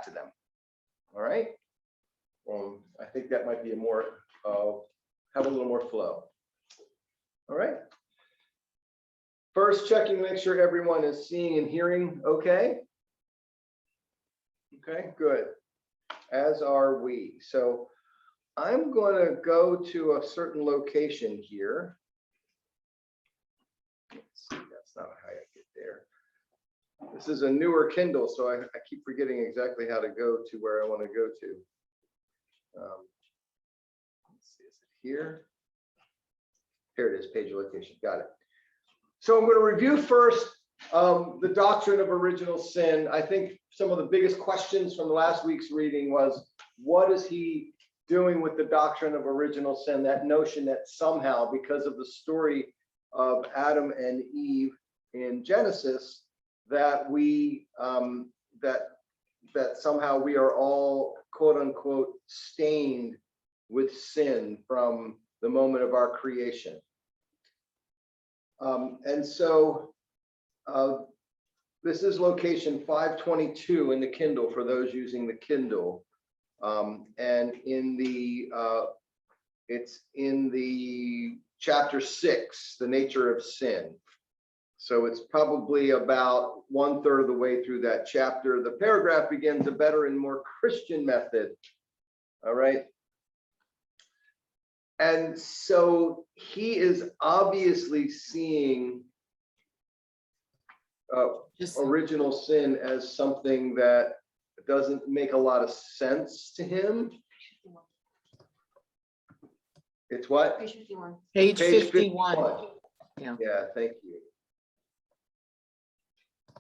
to them. All right. I think that might be a more, have a little more flow. All right. First, checking to make sure everyone is seeing and hearing okay. Okay, good. As are we. So I'm going to go to a certain location here. Let's see, that's not how I get there. This is a newer Kindle, so I keep forgetting exactly how to go to where I want to go to. Let's see, is it here? Here it is, page location. Got it. So I'm going to review first the doctrine of original sin. I think some of the biggest questions from last week's reading was, what is he doing with the doctrine of original sin? That notion that somehow, because of the story of Adam and Eve in Genesis, that we that somehow we are all quote unquote stained with sin from the moment of our creation. And so this is location 522 in the Kindle for those using the Kindle. And in the it's in the chapter 6, the nature of sin. So it's probably about 1/3 of the way through that chapter. The paragraph begins, a better and more Christian method. All right. And so he is obviously seeing original sin as something that doesn't make a lot of sense to him. It's what? Page 51. Page 51. Yeah. Yeah, thank you.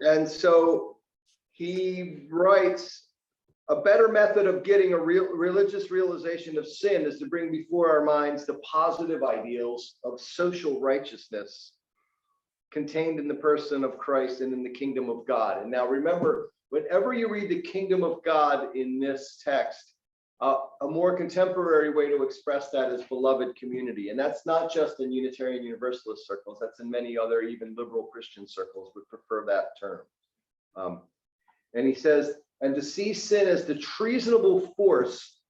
And so he writes, a better method of getting a religious realization of sin is to bring before our minds the positive ideals of social righteousness contained in the person of Christ and in the kingdom of God. And now remember, whenever you read the kingdom of God in this text, a more contemporary way to express that is beloved community. And that's not just in Unitarian Universalist circles, that's in many other, even liberal Christian circles would prefer that term. And he says, and to see sin as the treasonable force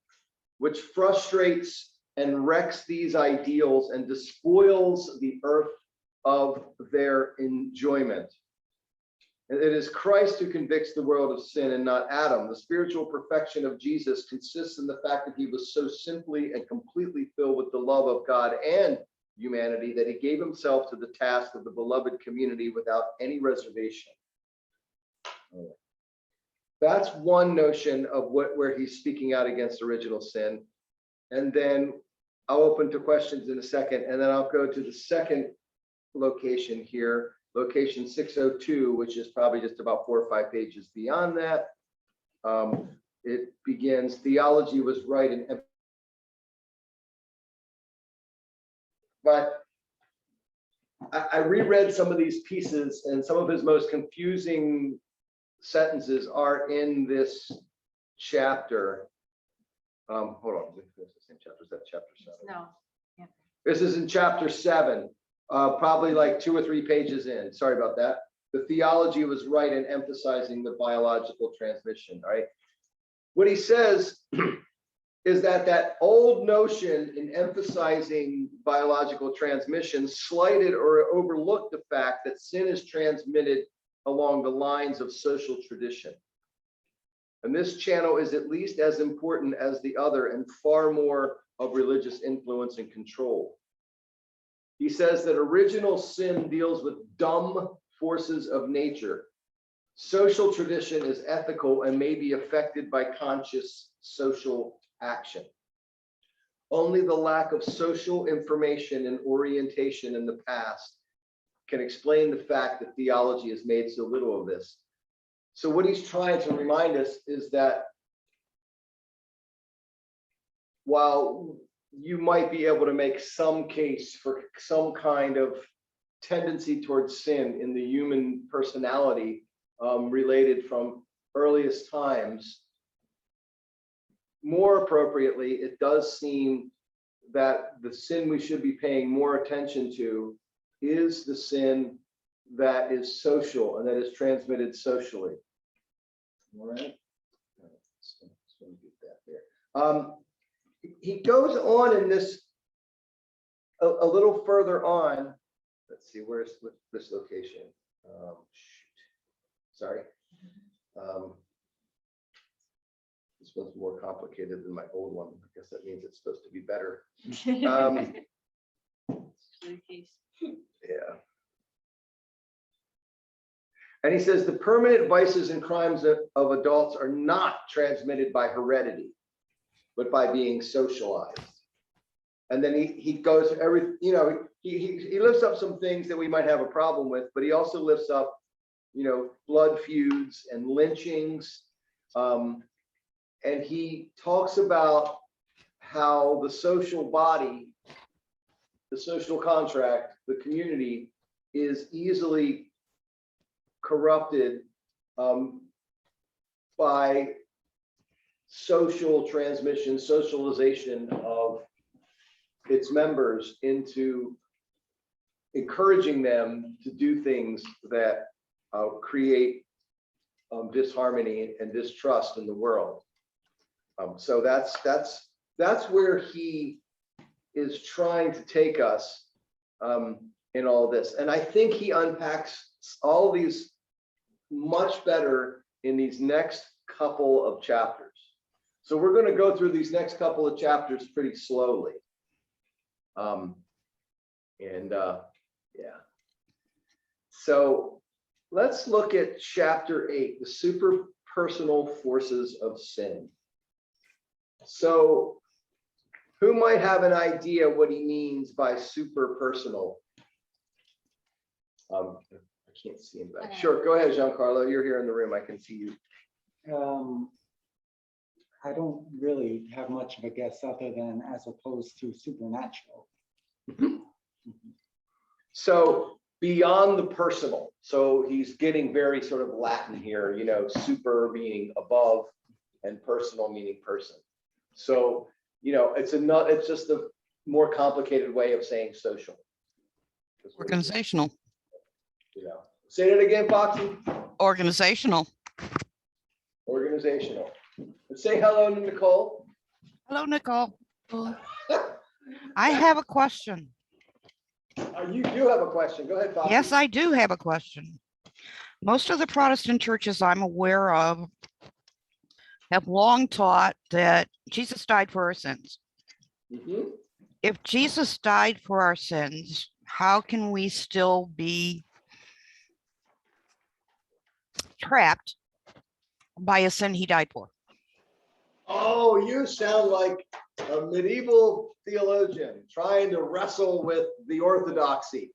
which frustrates and wrecks these ideals and despoils the earth of their enjoyment. And it is Christ who convicts the world of sin and not Adam. The spiritual perfection of Jesus consists in the fact that he was so simply and completely filled with the love of God and humanity that he gave himself to the task of the beloved community without any reservation. That's one notion of where he's speaking out against original sin. And then I'll open to questions in a second, and then I'll go to the second location here, location 602, which is probably just about 4 or 5 pages beyond that. It begins, theology was right and but I reread some of these pieces, and some of his most confusing sentences are in this chapter. Hold on, is this the same chapter? Is that chapter 7? No. Yeah. This is in chapter 7, probably like 2 or 3 pages in. Sorry about that. The theology was right in emphasizing the biological transmission. All right. What he says is that old notion in emphasizing biological transmission slighted or overlooked the fact that sin is transmitted along the lines of social tradition. And this channel is at least as important as the other and far more of religious influence and control. He says that original sin deals with dumb forces of nature. Social tradition is ethical and may be affected by conscious social action. Only the lack of social information and orientation in the past can explain the fact that theology has made so little of this. So what he's trying to remind us is that while you might be able to make some case for some kind of tendency towards sin in the human personality related from earliest times, more appropriately, it does seem that the sin we should be paying more attention to is the sin that is social and that is transmitted socially. All right. He goes on in this a little further on. Let's see, where's this location? Sorry. This one's more complicated than my old one. I guess that means it's supposed to be better. Yeah. And he says the permanent vices and crimes of adults are not transmitted by heredity, but by being socialized. And then he goes he lifts up some things that we might have a problem with, but he also lifts up, blood feuds and lynchings. And he talks about how the social body, the social contract, the community is easily corrupted by social transmission, socialization of its members into encouraging them to do things that create disharmony and distrust in the world. So that's where he is trying to take us in all this. And I think he unpacks all of these much better in these next couple of chapters. So we're going to go through these next couple of chapters pretty slowly. Yeah. So let's look at chapter 8, the superpersonal forces of sin. So who might have an idea what he means by superpersonal? I can't see him back. Sure, go ahead, Giancarlo. You're here in the room. I can see you. I don't really have much of a guess other than as opposed to supernatural. So beyond the personal. So he's getting very sort of Latin here, super meaning above and personal meaning person. So, it's just a more complicated way of saying social. Organizational. Say it again, Foxy. Organizational. Organizational. Say hello to Nicole. Hello, Nicole. I have a question. You do have a question. Go ahead, Foxy. Yes, I do have a question. Most of the Protestant churches I'm aware of have long taught that Jesus died for our sins. Mm-hmm. If Jesus died for our sins, how can we still be trapped by a sin he died for? Oh, you sound like a medieval theologian trying to wrestle with the orthodoxy.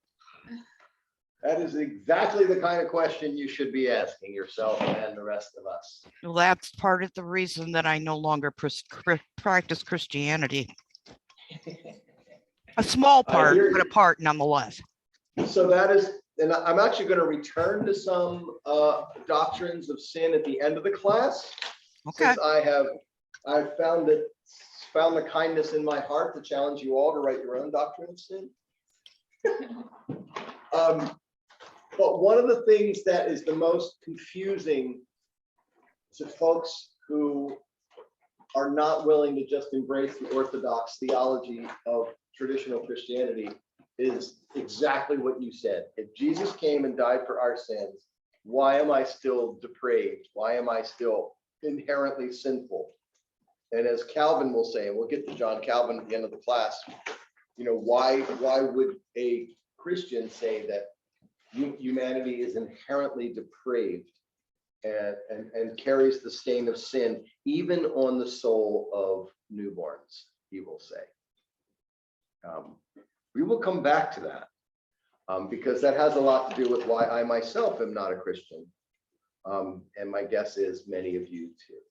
That is exactly the kind of question you should be asking yourself and the rest of us. Well, that's part of the reason that I no longer practice Christianity. A small part, but a part nonetheless. So that is, and I'm actually going to return to some doctrines of sin at the end of the class. Okay. Since I've found the kindness in my heart to challenge you all to write your own doctrine of sin. But one of the things that is the most confusing to folks who are not willing to just embrace the orthodox theology of traditional Christianity is exactly what you said. If Jesus came and died for our sins, why am I still depraved? Why am I still inherently sinful? And as Calvin will say, and we'll get to John Calvin at the end of the class, why would a Christian say that humanity is inherently depraved and carries the stain of sin even on the soul of newborns, he will say. We will come back to that because that has a lot to do with why I myself am not a Christian. And my guess is many of you too.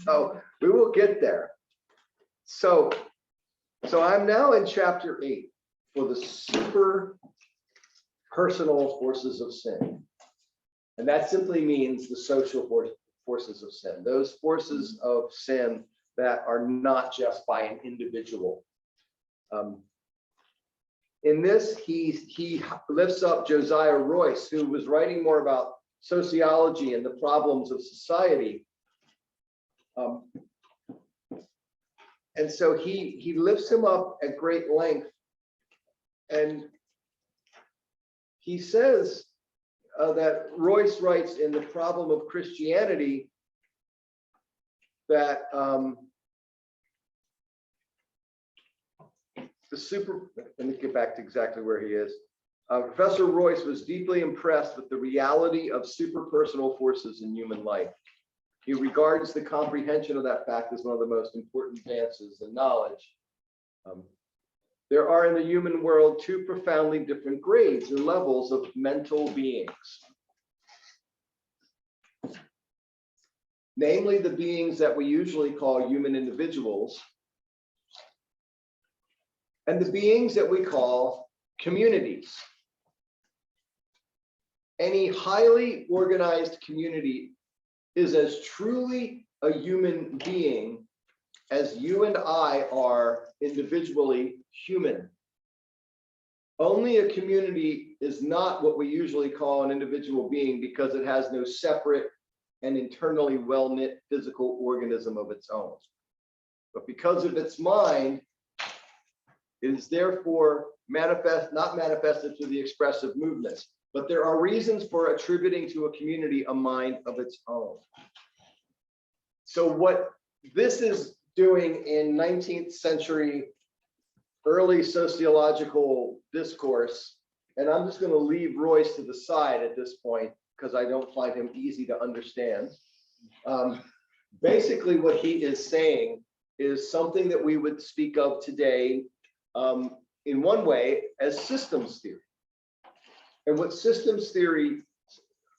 So we will get there. So I'm now in chapter 8 for the super personal forces of sin. And that simply means the social forces of sin, those forces of sin that are not just by an individual. In this, he lifts up Josiah Royce, who was writing more about sociology and the problems of society. And so he lifts him up at great length, and he says that Royce writes in The Problem of Christianity that let me get back to exactly where he is. Professor Royce was deeply impressed with the reality of superpersonal forces in human life. He regards the comprehension of that fact as one of the most important advances in knowledge. There are in the human world two profoundly different grades and levels of mental beings. Namely, the beings that we usually call human individuals, and the beings that we call communities. Any highly organized community is as truly a human being as you and I are individually human. Only a community is not what we usually call an individual being because it has no separate and internally well-knit physical organism of its own. But because of its mind, it is therefore not manifested through the expressive movements. But there are reasons for attributing to a community a mind of its own. So what this is doing in 19th century early sociological discourse, and I'm just going to leave Royce to the side at this point because I don't find him easy to understand. Basically, what he is saying is something that we would speak of today in one way as systems theory. And what systems theory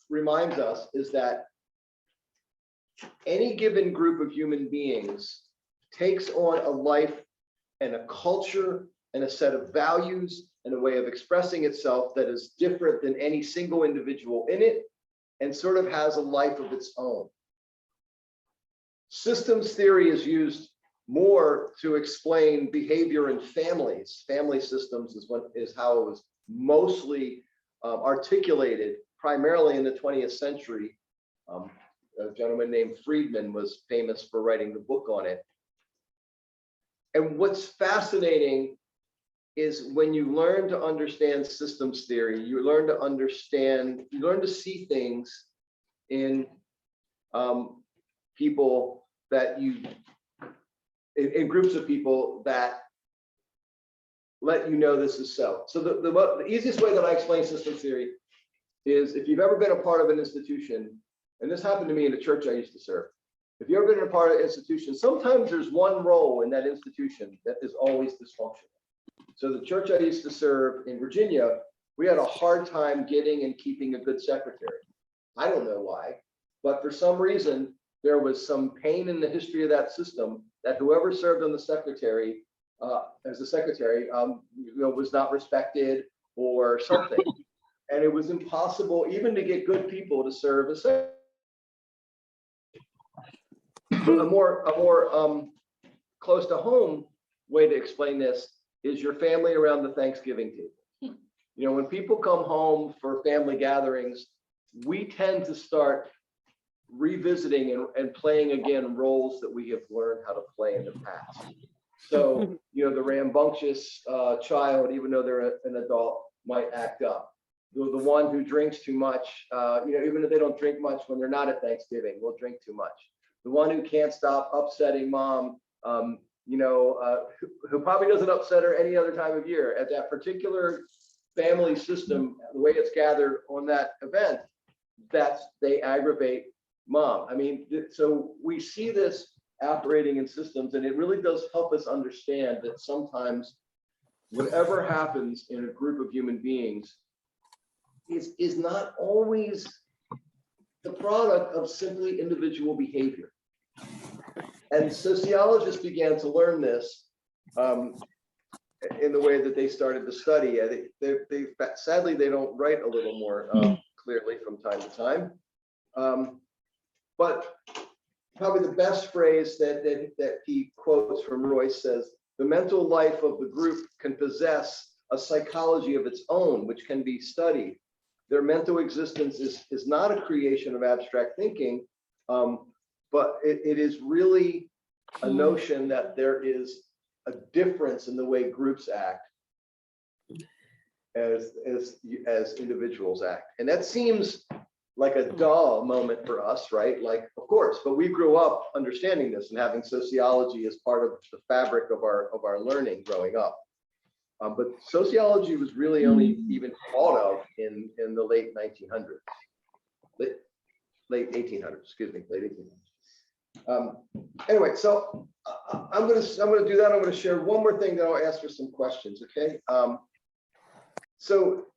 reminds us is that any given group of human beings takes on a life and a culture and a set of values and a way of expressing itself that is different than any single individual in it, and sort of has a life of its own. Systems theory is used more to explain behavior in families. Family systems is how it was mostly articulated, primarily in the 20th century. A gentleman named Friedman was famous for writing the book on it. And what's fascinating is when you learn to understand systems theory, you learn to see things in people that in groups of people that let you know this is so. So the easiest way that I explain systems theory is if you've ever been a part of an institution, and this happened to me in a church I used to serve. If you've ever been a part of an institution, sometimes there's one role in that institution that is always dysfunctional. So the church I used to serve in Virginia, we had a hard time getting and keeping a good secretary. I don't know why, but for some reason, there was some pain in the history of that system that whoever served on the secretary, as a secretary, was not respected or something. And it was impossible even to get good people to serve as secretary. A more close to home way to explain this is your family around the Thanksgiving table. You know, when people come home for family gatherings, we tend to start revisiting and playing again roles that we have learned how to play in the past. So, you know, the rambunctious child, even though they're an adult, might act up. The one who drinks too much, even if they don't drink much when they're not at Thanksgiving, will drink too much. The one who can't stop upsetting mom, who probably doesn't upset her any other time of year. At that particular family system, the way it's gathered on that event, they aggravate mom. I mean, so we see this operating in systems, and it really does help us understand that sometimes whatever happens in a group of human beings is not always the product of simply individual behavior. And sociologists began to learn this in the way that they started to study. Sadly, they don't write a little more clearly from time to time. But probably the best phrase that he quotes from Royce says, "The mental life of the group can possess a psychology of its own, which can be studied. Their mental existence is not a creation of abstract thinking, but it is really a notion that there is a difference in the way groups act as individuals act. And that seems like a dull moment for us, right? Like, of course, but we grew up understanding this and having sociology as part of the fabric of our learning growing up. But sociology was really only even thought of in the late 1900s, late 1800s, excuse me, late 1800s. Anyway, so I'm gonna do that. I'm gonna share one more thing, then I'll ask for some questions, okay? So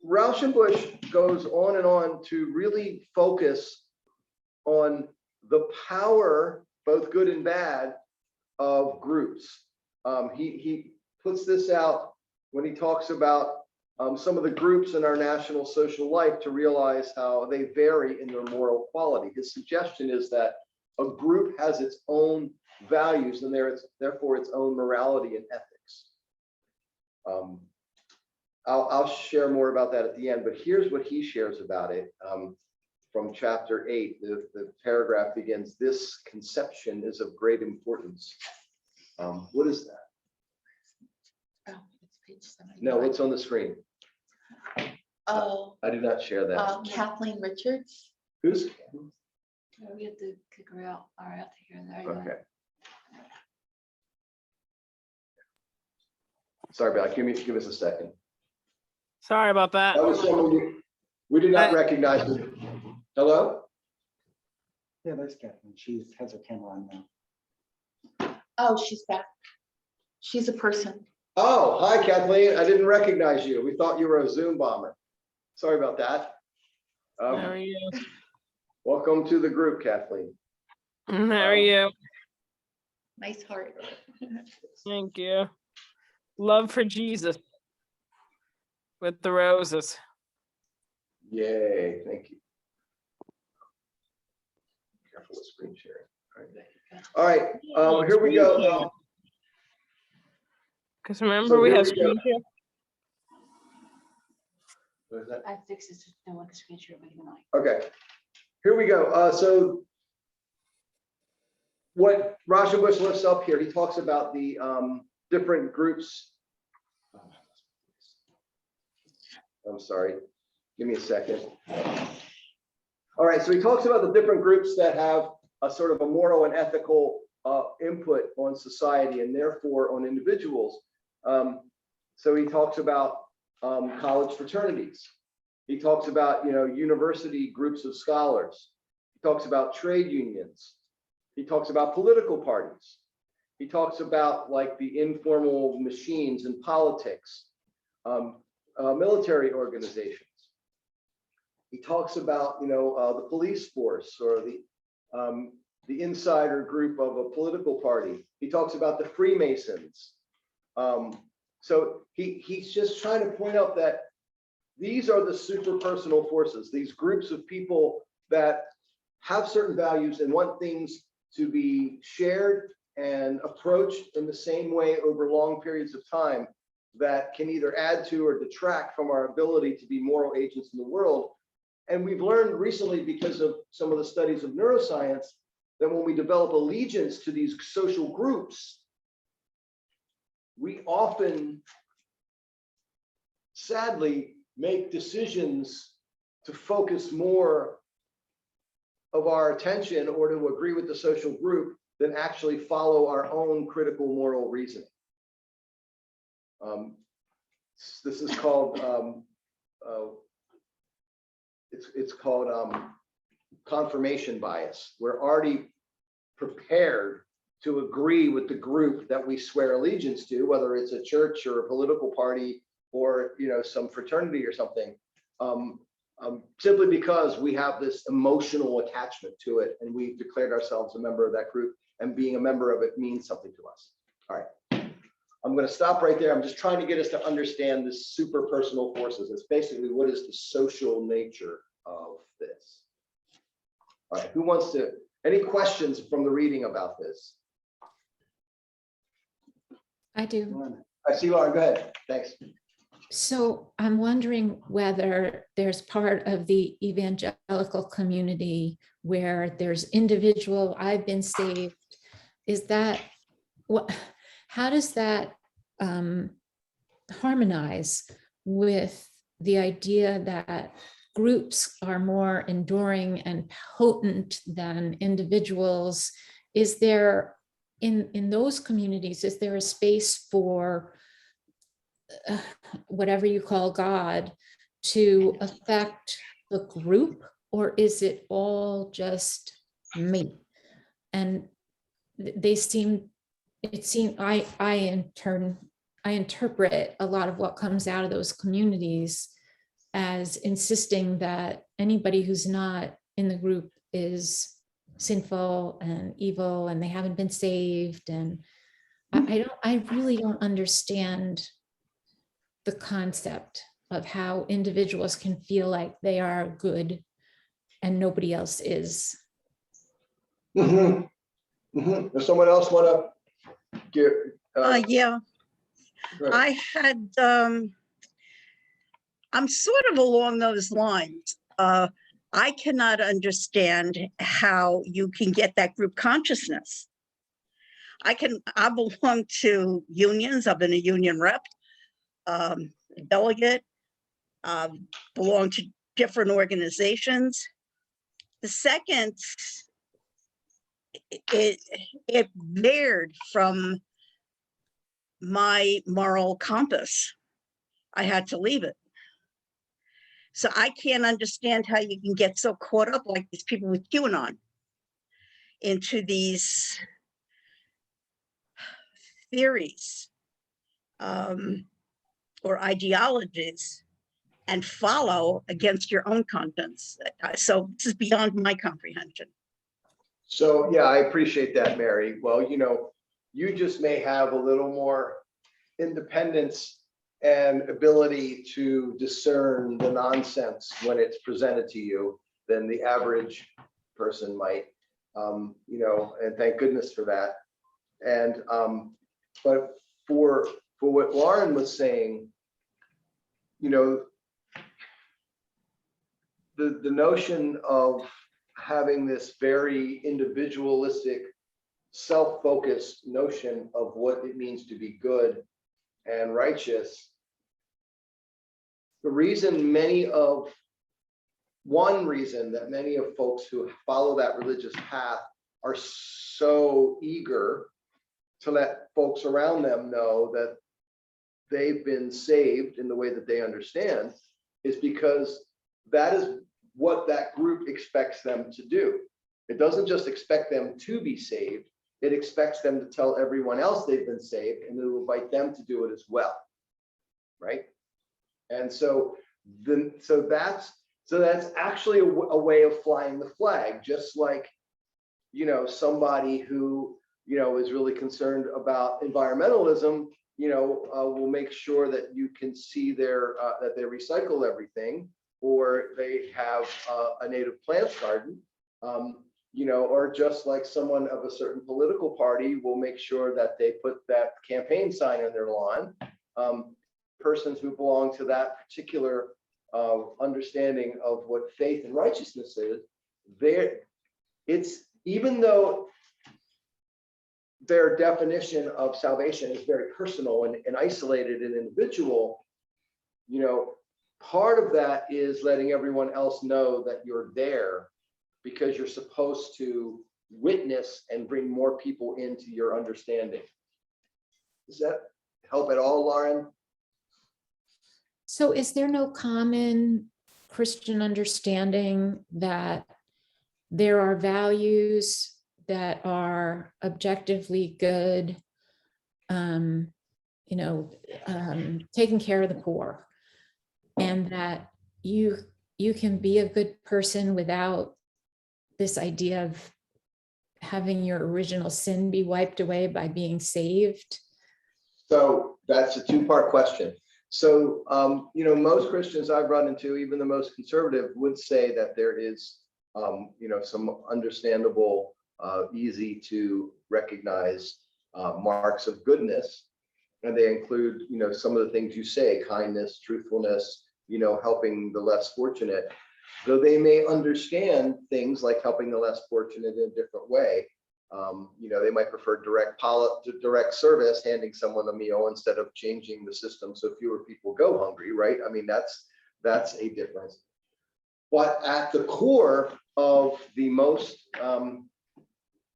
Rauschenbusch goes on and on to really focus on the power, both good and bad, of groups. He puts this out when he talks about some of the groups in our national social life to realize how they vary in their moral quality. His suggestion is that a group has its own values and therefore its own morality and ethics. I'll share more about that at the end, but here's what he shares about it from chapter 8. The paragraph begins, "This conception is of great importance." What is that? Oh, it's page 79. No, what's on the screen? Oh, I did not share that. Kathleen Richards. Who's? We have to kick her out. All right, I'll take her there. Okay. Sorry, Bella, give us a second. Sorry about that. That was someone we did not recognize. Hello? Yeah, there's Catherine. She has her camera on now. Oh, she's back. She's a person. Oh, hi, Kathleen. I didn't recognize you. We thought you were a Zoom bomber. Sorry about that. How are you? Welcome to the group, Kathleen. How are you? Nice heart. Thank you. Love for Jesus with the roses. Yay, thank you. Careful with screen sharing. All right, here we go. Because remember So we here have we go. screen share. What is that? I fixed this. No one can screen share, but you and I. Okay, here we go. So what Rauschenbusch lifts up here, he talks about the different groups. I'm sorry, give me a second. All right, so he talks about the different groups that have a sort of a moral and ethical input on society and therefore on individuals. So he talks about college fraternities. He talks about, university groups of scholars. He talks about trade unions. He talks about political parties. He talks about like the informal machines in politics, military organizations. He talks about, the police force or the insider group of a political party. He talks about the Freemasons. So he's just trying to point out that these are the super personal forces, these groups of people that have certain values and want things to be shared and approached in the same way over long periods of time that can either add to or detract from our ability to be moral agents in the world. And we've learned recently, because of some of the studies of neuroscience, that when we develop allegiance to these social groups, we often, sadly, make decisions to focus more of our attention or to agree with the social group than actually follow our own critical moral reasoning. This is called it's called confirmation bias. We're already prepared to agree with the group that we swear allegiance to, whether it's a church or a political party or some fraternity or something, simply because we have this emotional attachment to it and we've declared ourselves a member of that group, and being a member of it means something to us. All right, I'm going to stop right there. I'm just trying to get us to understand this super personal forces. It's basically what is the social nature of this. All right, who wants to, any questions from the reading about this? I do. I see Lauren, go ahead, thanks. So I'm wondering whether there's part of the evangelical community where there's individual, I've been saved, is that what, how does that harmonize with the idea that groups are more enduring and potent than individuals? Is there, in those communities, is there a space for whatever you call God to affect the group, or is it all just me? And they seem, it seems, I interpret a lot of what comes out of those communities as insisting that anybody who's not in the group is sinful and evil and they haven't been saved. And I really don't understand the concept of how individuals can feel like they are good and nobody else is. Does someone else want to give? Yeah, Right. I had, I'm sort of along those lines. I cannot understand how you can get that group consciousness. I belong to unions. I've been a union rep, delegate, belong to different organizations. The second, it veered from my moral compass, I had to leave it. So I can't understand how you can get so caught up like these people with QAnon into these theories or ideologies and follow against your own conscience. So this is beyond my comprehension. So, yeah, I appreciate that, Mary. Well, you know, you just may have a little more independence and ability to discern the nonsense when it's presented to you than the average person might, you know, and thank goodness for that. And, but for what Lauren was saying, you know, the notion of having this very individualistic, self-focused notion of what it means to be good and righteous. One reason that many of folks who follow that religious path are so eager to let folks around them know that they've been saved in the way that they understand is because that is what that group expects them to do. It doesn't just expect them to be saved, it expects them to tell everyone else they've been saved and to invite them to do it as well, right? And so that's actually a way of flying the flag, just like, you know, somebody who, you know, is really concerned about environmentalism, you know, will make sure that you can see that they recycle everything, or they have a native plants garden, you know, or just like someone of a certain political party will make sure that they put that campaign sign on their lawn. Persons who belong to that particular understanding of what faith and righteousness is, it's, even though their definition of salvation is very personal and isolated and individual, you know, part of that is letting everyone else know that you're there because you're supposed to witness and bring more people into your understanding. Does that help at all, Lauren? So is there no common Christian understanding that there are values that are objectively good, you know, taking care of the poor, and that you can be a good person without this idea of having your original sin be wiped away by being saved? So that's a two-part question. So, you know, most Christians I've run into, even the most conservative, would say that there is, you know, some understandable, easy to recognize marks of goodness. And they include, you know, some of the things you say, kindness, truthfulness, you know, helping the less fortunate. Though they may understand things like helping the less fortunate in a different way, They might prefer direct service, handing someone a meal instead of changing the system so fewer people go hungry, right? I mean, that's a difference. But at the core of the most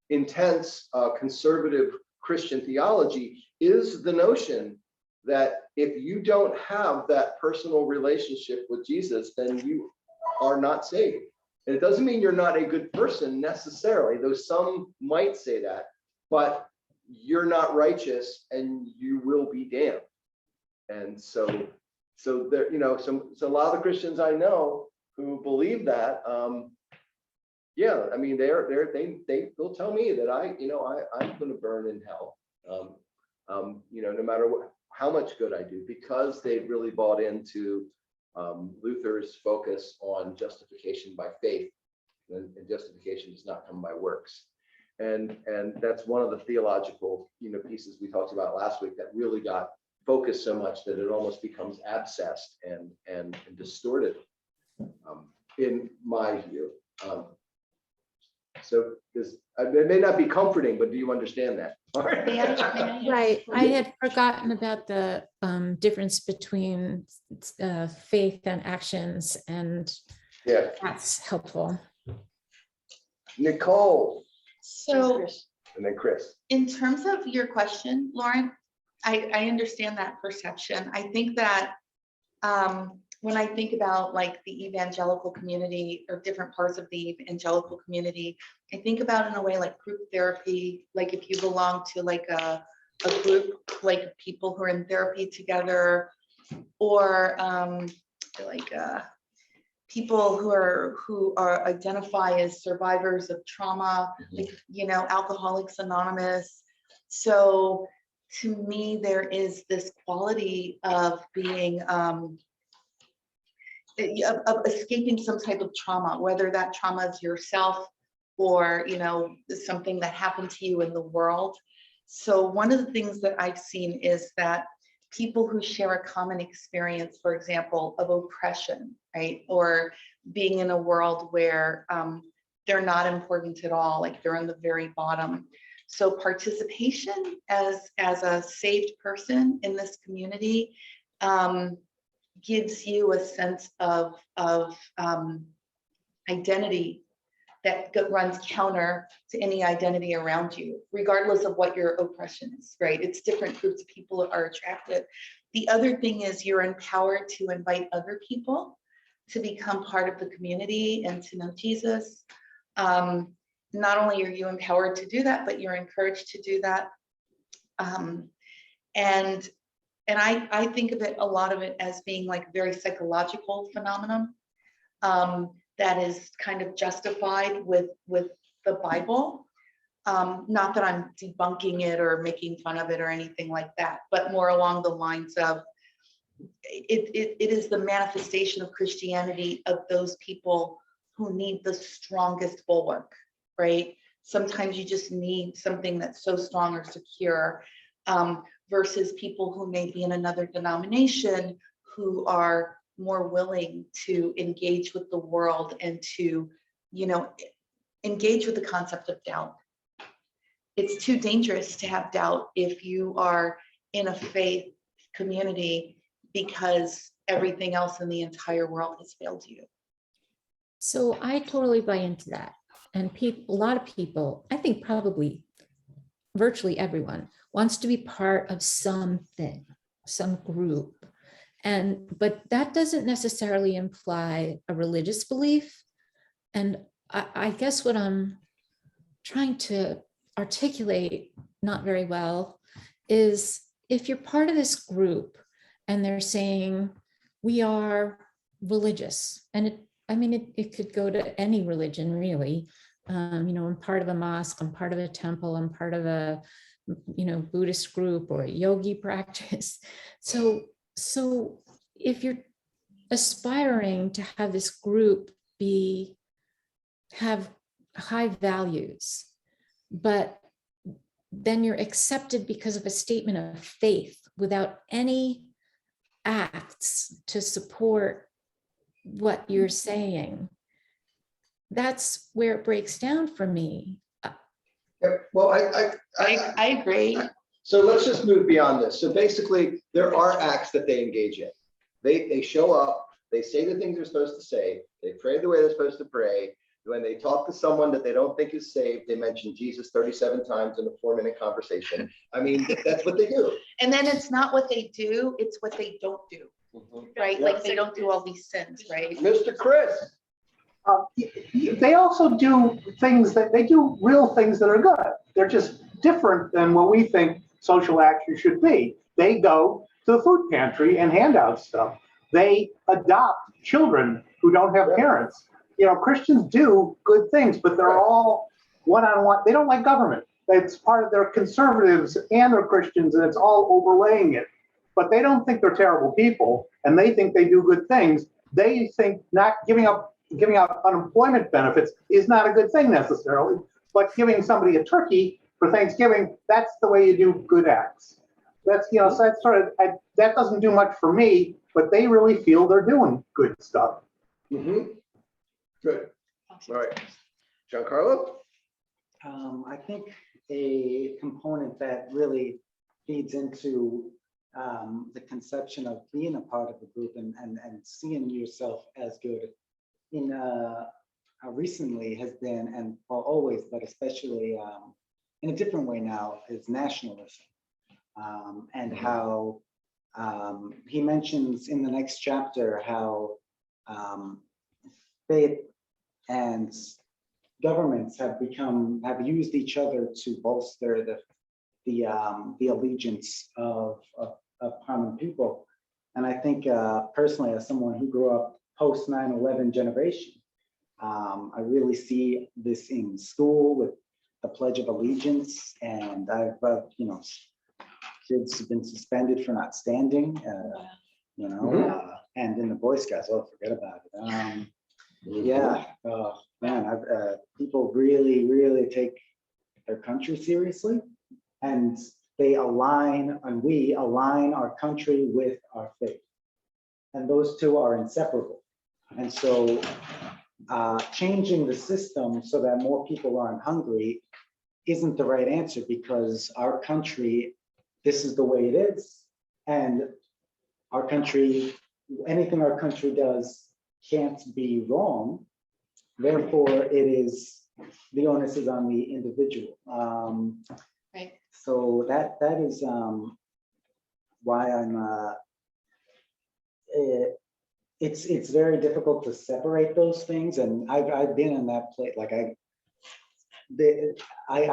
intense conservative Christian theology is the notion that if you don't have that personal relationship with Jesus, then you are not saved. And it doesn't mean you're not a good person necessarily, though some might say that, but you're not righteous and you will be damned. And so there, so a lot of the Christians I know who believe that, yeah, I mean, they'll tell me that I'm going to burn in hell, no matter how much good I do, because they've really bought into Luther's focus on justification by faith, and justification does not come by works. And that's one of the theological pieces we talked about last week that really got focused so much that it almost becomes abscessed and distorted, in my view. So it may not be comforting, but do you understand that? Right. I had forgotten about the difference between faith and actions, and Yeah. that's helpful. Nicole. So And then Chris. in terms of your question, Lauren, I understand that perception. I think that when I think about like the evangelical community or different parts of the evangelical community, I think about in a way like group therapy, like if you belong to like a group, like people who are in therapy together, or people who are identify as survivors of trauma, like, Alcoholics Anonymous. So to me, there is this quality of being, of escaping some type of trauma, whether that trauma is yourself or, something that happened to you in the world. So one of the things that I've seen is that people who share a common experience, for example, of oppression, right? Or being in a world where they're not important at all, like they're on the very bottom. So participation as a saved person in this community gives you a sense of identity that runs counter to any identity around you, regardless of what your oppression is, right? It's different groups of people are attracted. The other thing is you're empowered to invite other people to become part of the community and to know Jesus. Not only are you empowered to do that, but you're encouraged to do that. And I think of it, a lot of it as being like very psychological phenomenon. That is kind of justified with the Bible. Not that I'm debunking it or making fun of it or anything like that, but more along the lines of it is the manifestation of Christianity of those people who need the strongest bulwark, right? Sometimes you just need something that's so strong or secure, versus people who may be in another denomination who are more willing to engage with the world and to, engage with the concept of doubt. It's too dangerous to have doubt if you are in a faith community because everything else in the entire world has failed you. So I totally buy into that. And a lot of people, I think probably virtually everyone, wants to be part of something, some group. But that doesn't necessarily imply a religious belief. And I guess what I'm trying to articulate, not very well, is if you're part of this group and they're saying, we are religious, and it could go to any religion really. I'm part of a mosque, I'm part of a temple, I'm part of a, Buddhist group or a yogi practice. So if you're aspiring to have this group have high values, but then you're accepted because of a statement of faith without any acts to support what you're saying, that's where it breaks down for me. Well, I agree. so let's just move beyond this. So basically, there are acts that they engage in. They show up, they say the things they're supposed to say, they pray the way they're supposed to pray. When they talk to someone that they don't think is saved, they mention Jesus 37 times in a 4-minute conversation. I mean, that's what they do. And then it's not what they do, it's what they don't do, right? Yeah. Like they don't do all these sins, right? Mr. Chris. They also do things that they do real things that are good. They're just different than what we think social action should be. They go to the food pantry and hand out stuff. They adopt children who don't have parents. You know, Christians do good things, but they're all one-on-one. They don't like government. It's part of their conservatives and they're Christians, and it's all overlaying it. But they don't think they're terrible people, and they think they do good things. They think not giving out unemployment benefits is not a good thing necessarily, but giving somebody a turkey for Thanksgiving, that's the way you do good acts. That's, you know, so that's sort of, that doesn't do much for me, but they really feel they're doing good stuff. Good. All right. Giancarlo? I think a component that really feeds into the conception of being a part of a group and seeing yourself as good recently has been, and well, always, but especially in a different way now, is nationalism. And how he mentions in the next chapter how faith and governments have used each other to bolster the allegiance of common people. And I think personally, as someone who grew up post 9/11 generation, I really see this in school with the Pledge of Allegiance, and I've you know, kids have been suspended for not standing, you know, and in the Boy Scouts, oh, forget about it. Yeah, man, people really take their country seriously, and they align, and we align our country with our faith, and those two are inseparable. And so changing the system so that more people aren't hungry isn't the right answer, because our country, this is the way it is, and our country, anything our country does can't be wrong. Therefore, the onus is on the individual. Right. So that is why I'm. It's very difficult to separate those things, and I've been in that place. Like I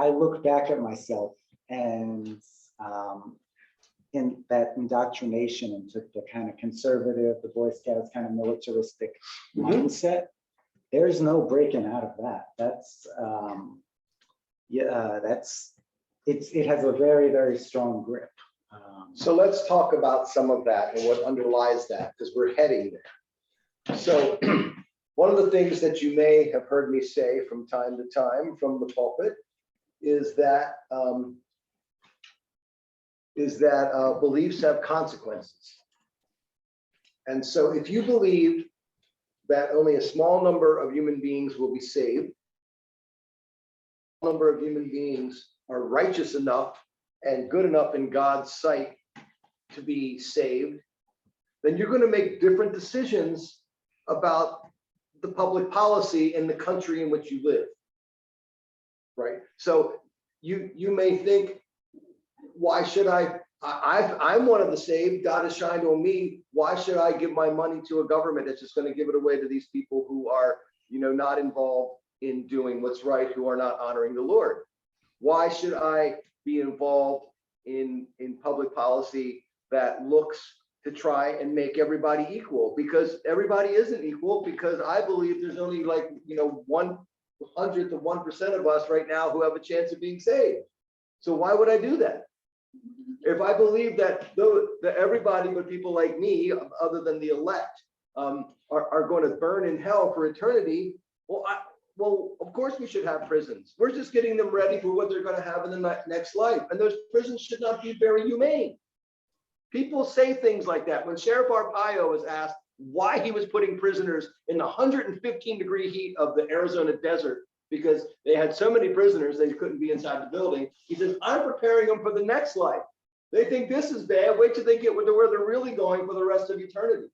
look back at myself and in that indoctrination into the kind of conservative, the Boy Scouts kind of militaristic mindset. There's no breaking out of that. That's it has a very strong grip. So let's talk about some of that and what underlies that, because we're heading there. So one of the things that you may have heard me say from time to time from the pulpit is that beliefs have consequences. And so if you believe that only a small number of human beings will be saved, a number of human beings are righteous enough and good enough in God's sight to be saved, then you're going to make different decisions about the public policy in the country in which you live, right? So you may think, why should I'm one of the saved, God has shined on me, why should I give my money to a government that's just going to give it away to these people who are, you know, not involved in doing what's right, who are not honoring the Lord? Why should I be involved in public policy that looks to try and make everybody equal? Because everybody isn't equal, because I believe there's only, like, you know, 1/100th of 1% of us right now who have a chance of being saved. So why would I do that? If I believe that everybody but people like me, other than the elect, are going to burn in hell for eternity, well, of course we should have prisons. We're just getting them ready for what they're going to have in the next life. And those prisons should not be very humane. People say things like that. When Sheriff Arpaio was asked why he was putting prisoners in the 115-degree heat of the Arizona desert because they had so many prisoners they couldn't be inside the building. He says, I'm preparing them for the next life. They think this is bad. Wait till they get to where they're really going for the rest of eternity.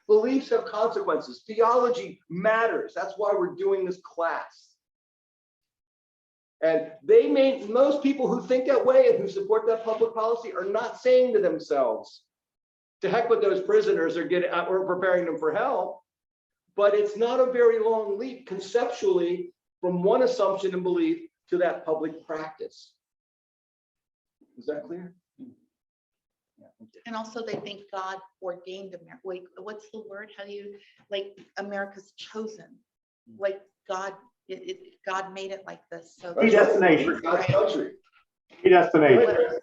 Beliefs have consequences. Theology matters. That's why we're doing this class. And most people who think that way and who support that public policy are not saying to themselves, to heck with those prisoners, we're preparing them for hell. But it's not a very long leap conceptually from one assumption and belief to that public practice. Is that clear? And also they think God ordained America. Wait, what's the word? How do you, like, America's chosen? Like God, God made it like this. So Predestination. God's country. Predestination.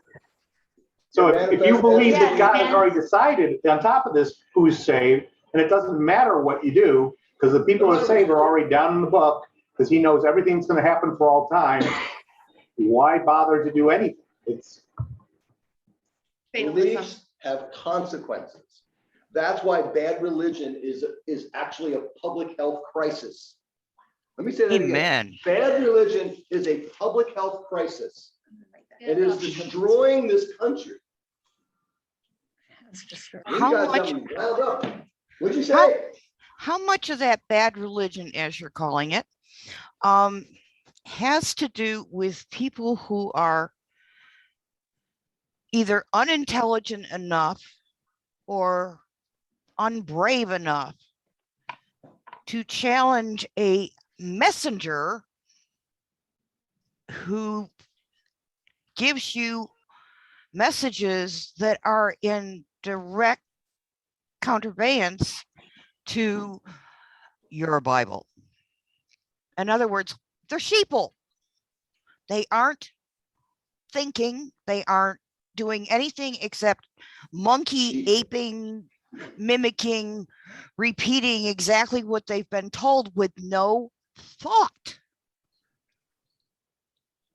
So if you believe that God has already decided on top of this who's saved, and it doesn't matter what you do, because the people who are saved are already down in the book, because he knows everything's going to happen for all time, why bother to do anything? It's beliefs have consequences. That's why bad religion is actually a public health crisis. Let me say that again. Bad religion is a public health crisis. It is destroying this country. What'd you say? How much of that bad religion, as you're calling it, has to do with people who are either unintelligent enough or unbrave enough to challenge a messenger who gives you messages that are in direct countervaience to your Bible? In other words, they're sheeple. They aren't thinking, they aren't doing anything except monkey aping, mimicking, repeating exactly what they've been told with no thought.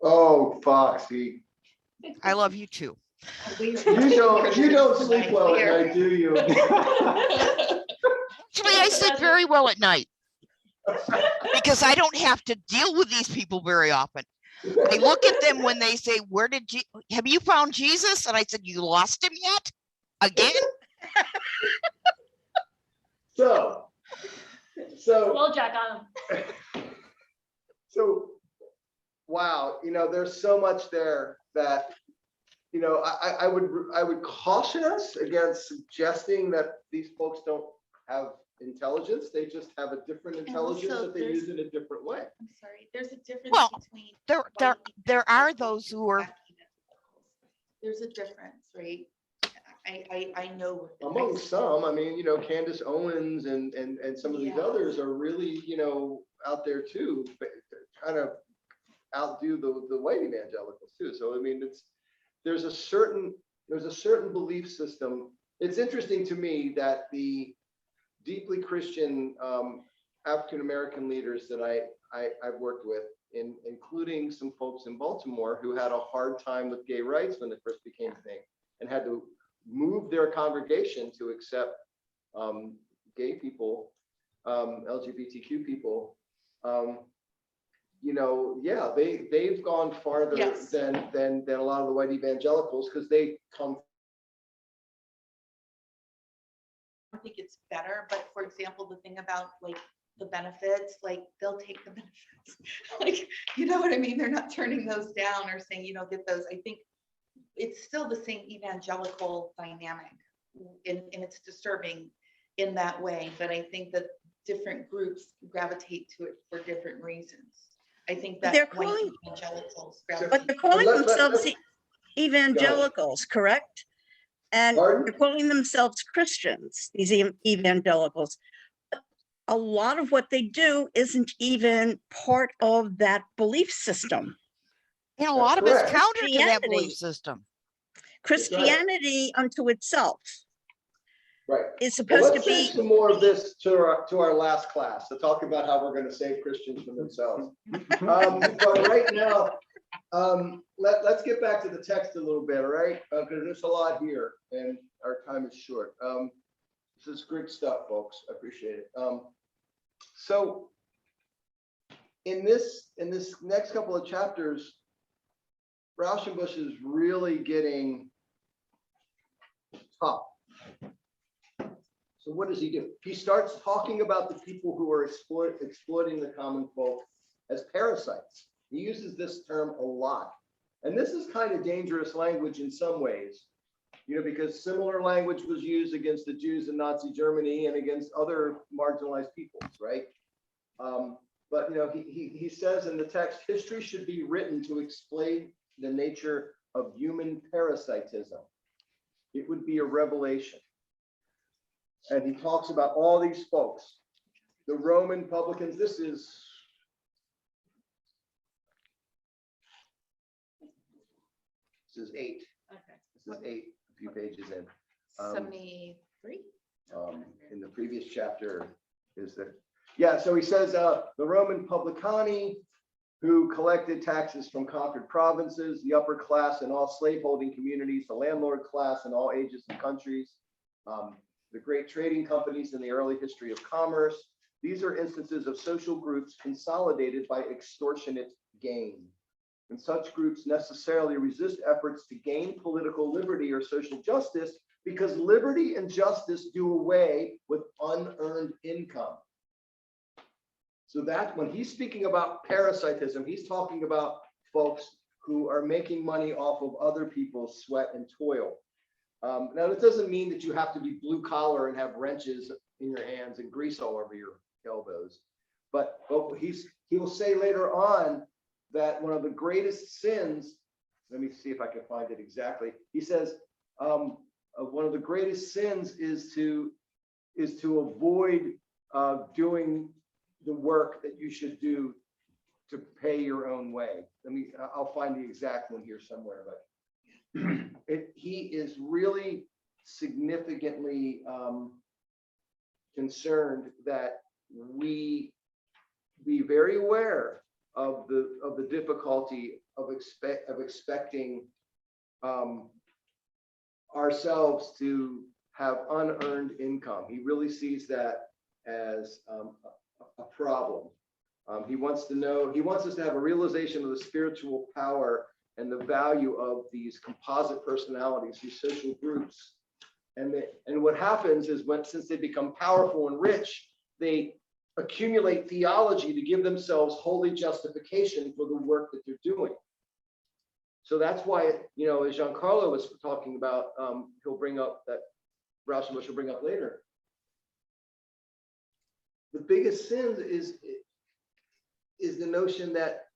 Oh, Foxy. I love you too. You don't sleep well at night, do you? Actually, I sleep very well at night because I don't have to deal with these people very often. I look at them when they say, have you found Jesus? And I said, you lost him yet? Again? So Well, Jack on him. So, wow, there's so much there that, I would caution us against suggesting that these folks don't have intelligence. They just have a different intelligence that they use in a different way. I'm sorry, there's a difference between. There are those who are. There's a difference, right? I know. Among some, Candace Owens and some of these others are really, out there too, kind of outdo the white evangelicals too. So there's a certain belief system. It's interesting to me that the deeply Christian African American leaders that I've worked with, including some folks in Baltimore who had a hard time with gay rights when it first became a thing, and had to move their congregation to accept gay people, LGBTQ people. They've gone farther than a lot of the white evangelicals, because they come. I think it's better, but for example, the thing about like the benefits, like they'll take the benefits, like, you know what I mean? They're not turning those down or saying, get those. I think it's still the same evangelical dynamic, and it's disturbing in that way. But I think that different groups gravitate to it for different reasons. I think that they're white calling, evangelicals but they're calling themselves evangelicals, correct? And they're calling themselves Christians, these evangelicals. A lot of what they do isn't even part of that belief system. And a lot of it's counter to that belief system. Christianity unto itself is supposed to Let's be. save some more of this to our last class to talk about how we're going to save Christians from themselves. But right now, let's get back to the text a little bit, all right? Because there's a lot here and our time is short. This is great stuff, folks. I appreciate it. So in this next couple of chapters, Rauschenbusch is really getting tough. So what does he do? He starts talking about the people who are exploiting the common folk as parasites. He uses this term a lot. And this is kind of dangerous language in some ways, because similar language was used against the Jews in Nazi Germany and against other marginalized peoples, right? But he says in the text, history should be written to explain the nature of human parasitism. It would be a revelation. And he talks about all these folks, the Roman publicans. This is 8. Okay. This is 8, a few pages in. 73? In the previous chapter is that, yeah, so he says the Roman publicani who collected taxes from conquered provinces, the upper class in all slaveholding communities, the landlord class in all ages and countries, the great trading companies in the early history of commerce. These are instances of social groups consolidated by extortionate gain. And such groups necessarily resist efforts to gain political liberty or social justice because liberty and justice do away with unearned income. So that when he's speaking about parasitism, he's talking about folks who are making money off of other people's sweat and toil. Now, that doesn't mean that you have to be blue collar and have wrenches in your hands and grease all over your elbows. But he will say later on that one of the greatest sins, let me see if I can find it exactly. He says one of the greatest sins is to avoid doing the work that you should do to pay your own way. I'll find the exact one here somewhere, but he is really significantly concerned that we be very aware of the difficulty of expecting ourselves to have unearned income. He really sees that as a problem. He wants us to have a realization of the spiritual power and the value of these composite personalities, these social groups. And what happens is since they become powerful and rich, they accumulate theology to give themselves holy justification for the work that they're doing. So that's why, as Giancarlo was talking about, he'll bring up that Rauschenbusch will bring up later. The biggest sin is the notion that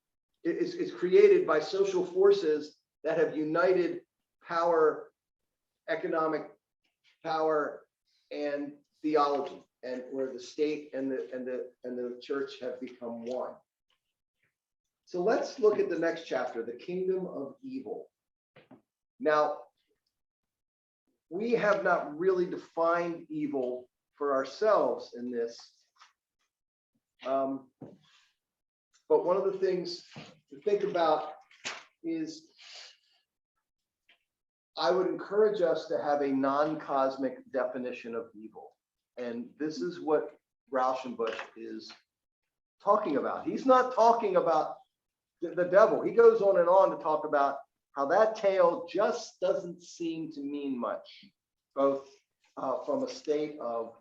is created by social forces that have united power, economic power, and theology, and where the state and the church have become one. So let's look at the next chapter, the kingdom of evil. Now, we have not really defined evil for ourselves in this. But one of the things to think about is I would encourage us to have a non-cosmic definition of evil. And this is what Rauschenbusch is talking about. He's not talking about the devil. He goes on and on to talk about how that tale just doesn't seem to mean much, both from a state of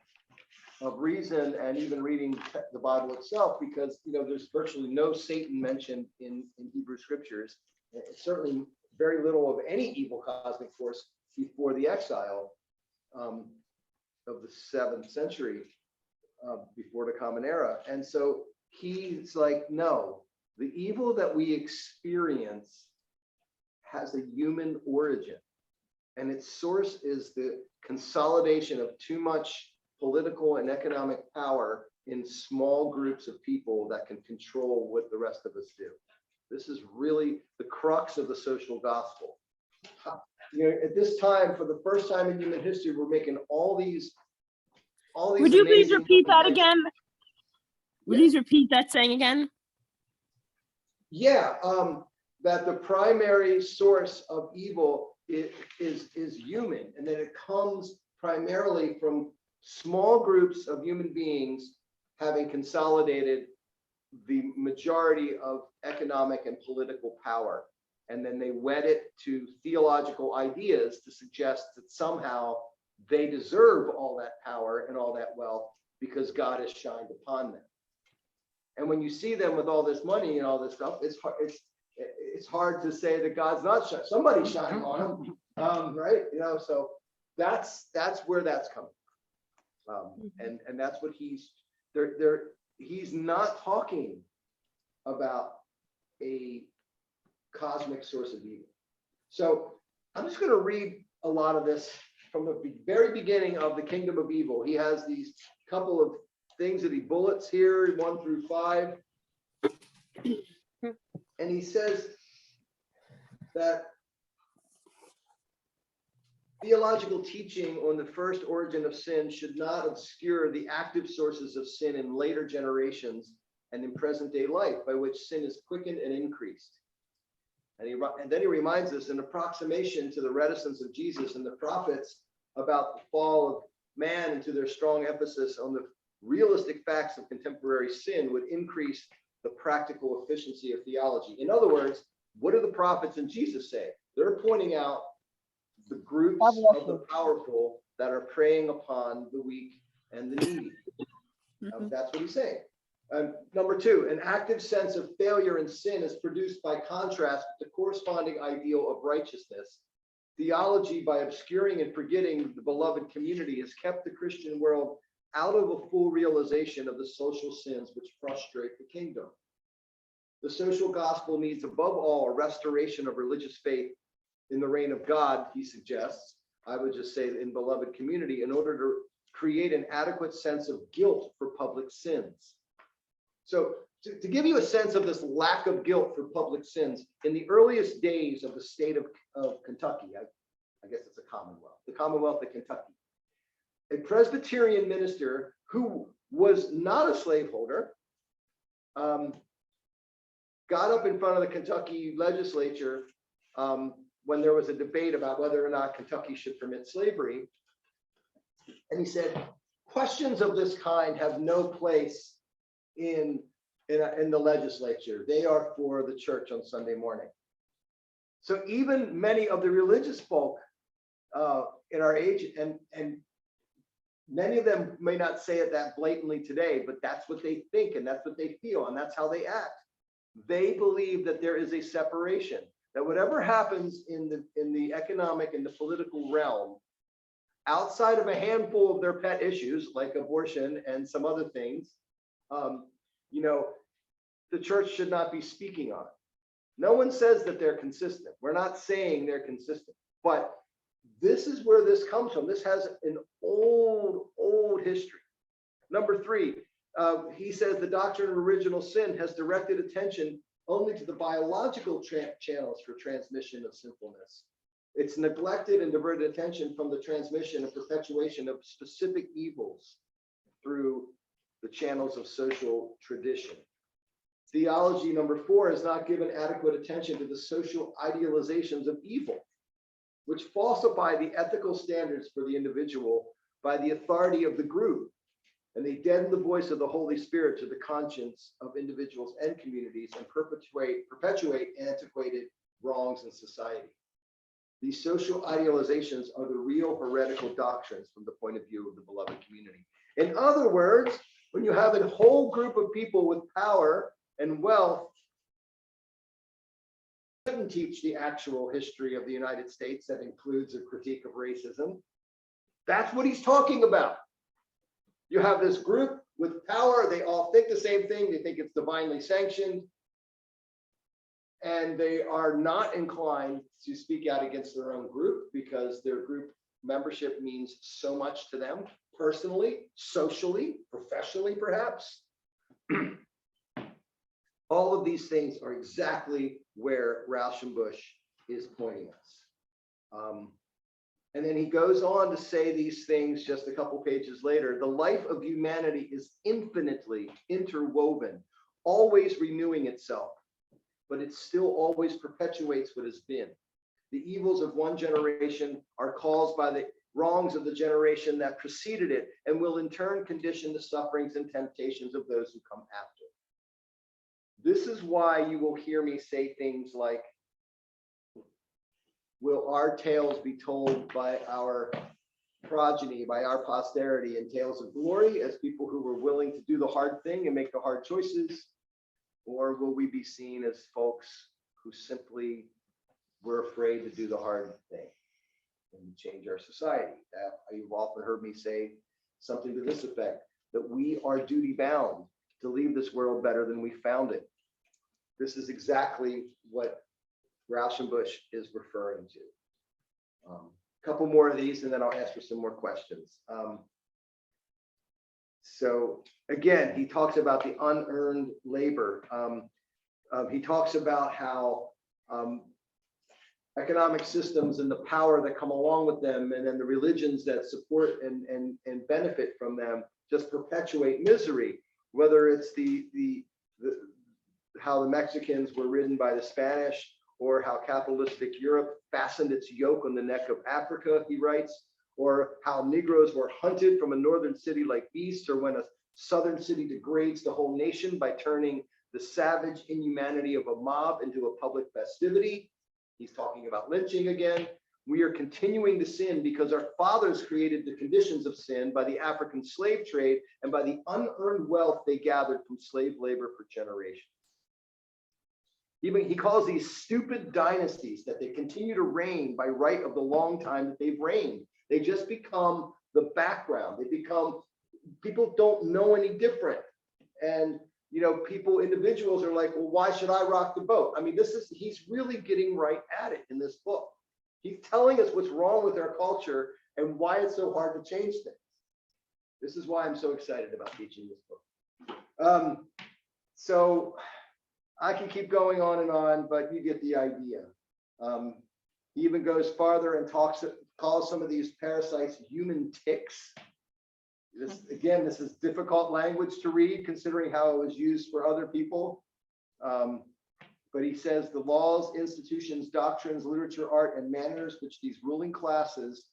reason and even reading the Bible itself, because there's virtually no Satan mentioned in Hebrew scriptures. It's certainly very little of any evil cosmic force before the exile of the 7th century, before the Common Era. And so he's like, no, the evil that we experience has a human origin, and its source is the consolidation of too much political and economic power in small groups of people that can control what the rest of us do. This is really the crux of the social gospel. At this time, for the first time in human history, we're making all these. Would you please repeat that again? Yeah. Please repeat that saying again? Yeah, that the primary source of evil is human, and that it comes primarily from small groups of human beings having consolidated the majority of economic and political power. And then they wed it to theological ideas to suggest that somehow they deserve all that power and all that wealth because God has shined upon them. And when you see them with all this money and all this stuff, it's hard to say that God's not shining. Somebody's shining on them, right? You know, so that's where that's coming from. And that's what he's not talking about a cosmic source of evil. So I'm just going to read a lot of this from the very beginning of the Kingdom of Evil. He has these couple of things that he bullets here, 1 through 5. And he says that theological teaching on the first origin of sin should not obscure the active sources of sin in later generations and in present day life, by which sin is quickened and increased. And then he reminds us, an approximation to the reticence of Jesus and the prophets about the fall of man and to their strong emphasis on the realistic facts of contemporary sin would increase the practical efficiency of theology. In other words, what do the prophets and Jesus say? They're pointing out the groups of the powerful that are preying upon the weak and the needy. That's what he's saying. Number 2, an active sense of failure and sin is produced by contrast with the corresponding ideal of righteousness. Theology, by obscuring and forgetting the beloved community, has kept the Christian world out of a full realization of the social sins which frustrate the kingdom. The social gospel needs, above all, a restoration of religious faith in the reign of God, he suggests. I would just say in beloved community, in order to create an adequate sense of guilt for public sins. So to give you a sense of this lack of guilt for public sins, in the earliest days of the state of Kentucky, I guess it's a Commonwealth, the Commonwealth of Kentucky, a Presbyterian minister who was not a slaveholder got up in front of the Kentucky legislature when there was a debate about whether or not Kentucky should permit slavery. And he said, questions of this kind have no place in the legislature. They are for the church on Sunday morning. So even many of the religious folk in our age, and many of them may not say it that blatantly today, but that's what they think and that's what they feel and that's how they act. They believe that there is a separation, that whatever happens in the economic and the political realm, outside of a handful of their pet issues like abortion and some other things, you know, the church should not be speaking on it. No one says that they're consistent. We're not saying they're consistent, but this is where this comes from. This has an old history. Number 3, he says the doctrine of original sin has directed attention only to the biological channels for transmission of sinfulness. It's neglected and diverted attention from the transmission and perpetuation of specific evils through the channels of social tradition. Theology, number 4, has not given adequate attention to the social idealizations of evil, which falsify the ethical standards for the individual by the authority of the group, and they deaden the voice of the Holy Spirit to the conscience of individuals and communities and perpetuate antiquated wrongs in society. These social idealizations are the real heretical doctrines from the point of view of the beloved community. In other words, when you have a whole group of people with power and wealth, shouldn't teach the actual history of the United States that includes a critique of racism. That's what he's talking about. You have this group with power, they all think the same thing, they think it's divinely sanctioned, and they are not inclined to speak out against their own group because their group membership means so much to them personally, socially, professionally, perhaps. All of these things are exactly where Rauschenbusch is pointing us. And then he goes on to say these things just a couple pages later. The life of humanity is infinitely interwoven, always renewing itself, but it still always perpetuates what has been. The evils of one generation are caused by the wrongs of the generation that preceded it and will in turn condition the sufferings and temptations of those who come after. This is why you will hear me say things like, will our tales be told by our progeny, by our posterity in tales of glory as people who were willing to do the hard thing and make the hard choices? Or will we be seen as folks who simply were afraid to do the hard thing and change our society? You've often heard me say something to this effect, that we are duty bound to leave this world better than we found it. This is exactly what Rauschenbusch is referring to. A couple more of these, and then I'll ask for some more questions. So again, he talks about the unearned labor. He talks about how economic systems and the power that come along with them, and then the religions that support and benefit from them, just perpetuate misery. Whether it's how the Mexicans were ridden by the Spanish, or how capitalistic Europe fastened its yoke on the neck of Africa, he writes, or how Negroes were hunted from a northern city like beasts, or when a southern city degrades the whole nation by turning the savage inhumanity of a mob into a public festivity. He's talking about lynching again. We are continuing to sin because our fathers created the conditions of sin by the African slave trade and by the unearned wealth they gathered from slave labor for generations. Even he calls these stupid dynasties that they continue to reign by right of the long time that they've reigned. They just become the background. They become, people don't know any different. And, you know, individuals are like, well, why should I rock the boat? I mean, he's really getting right at it in this book. He's telling us what's wrong with our culture and why it's so hard to change things. This is why I'm so excited about teaching this book. So I can keep going on, but you get the idea. He even goes farther and calls some of these parasites human ticks. This is difficult language to read, considering how it was used for other people. But he says the laws, institutions, doctrines, literature, art, and manners which these ruling classes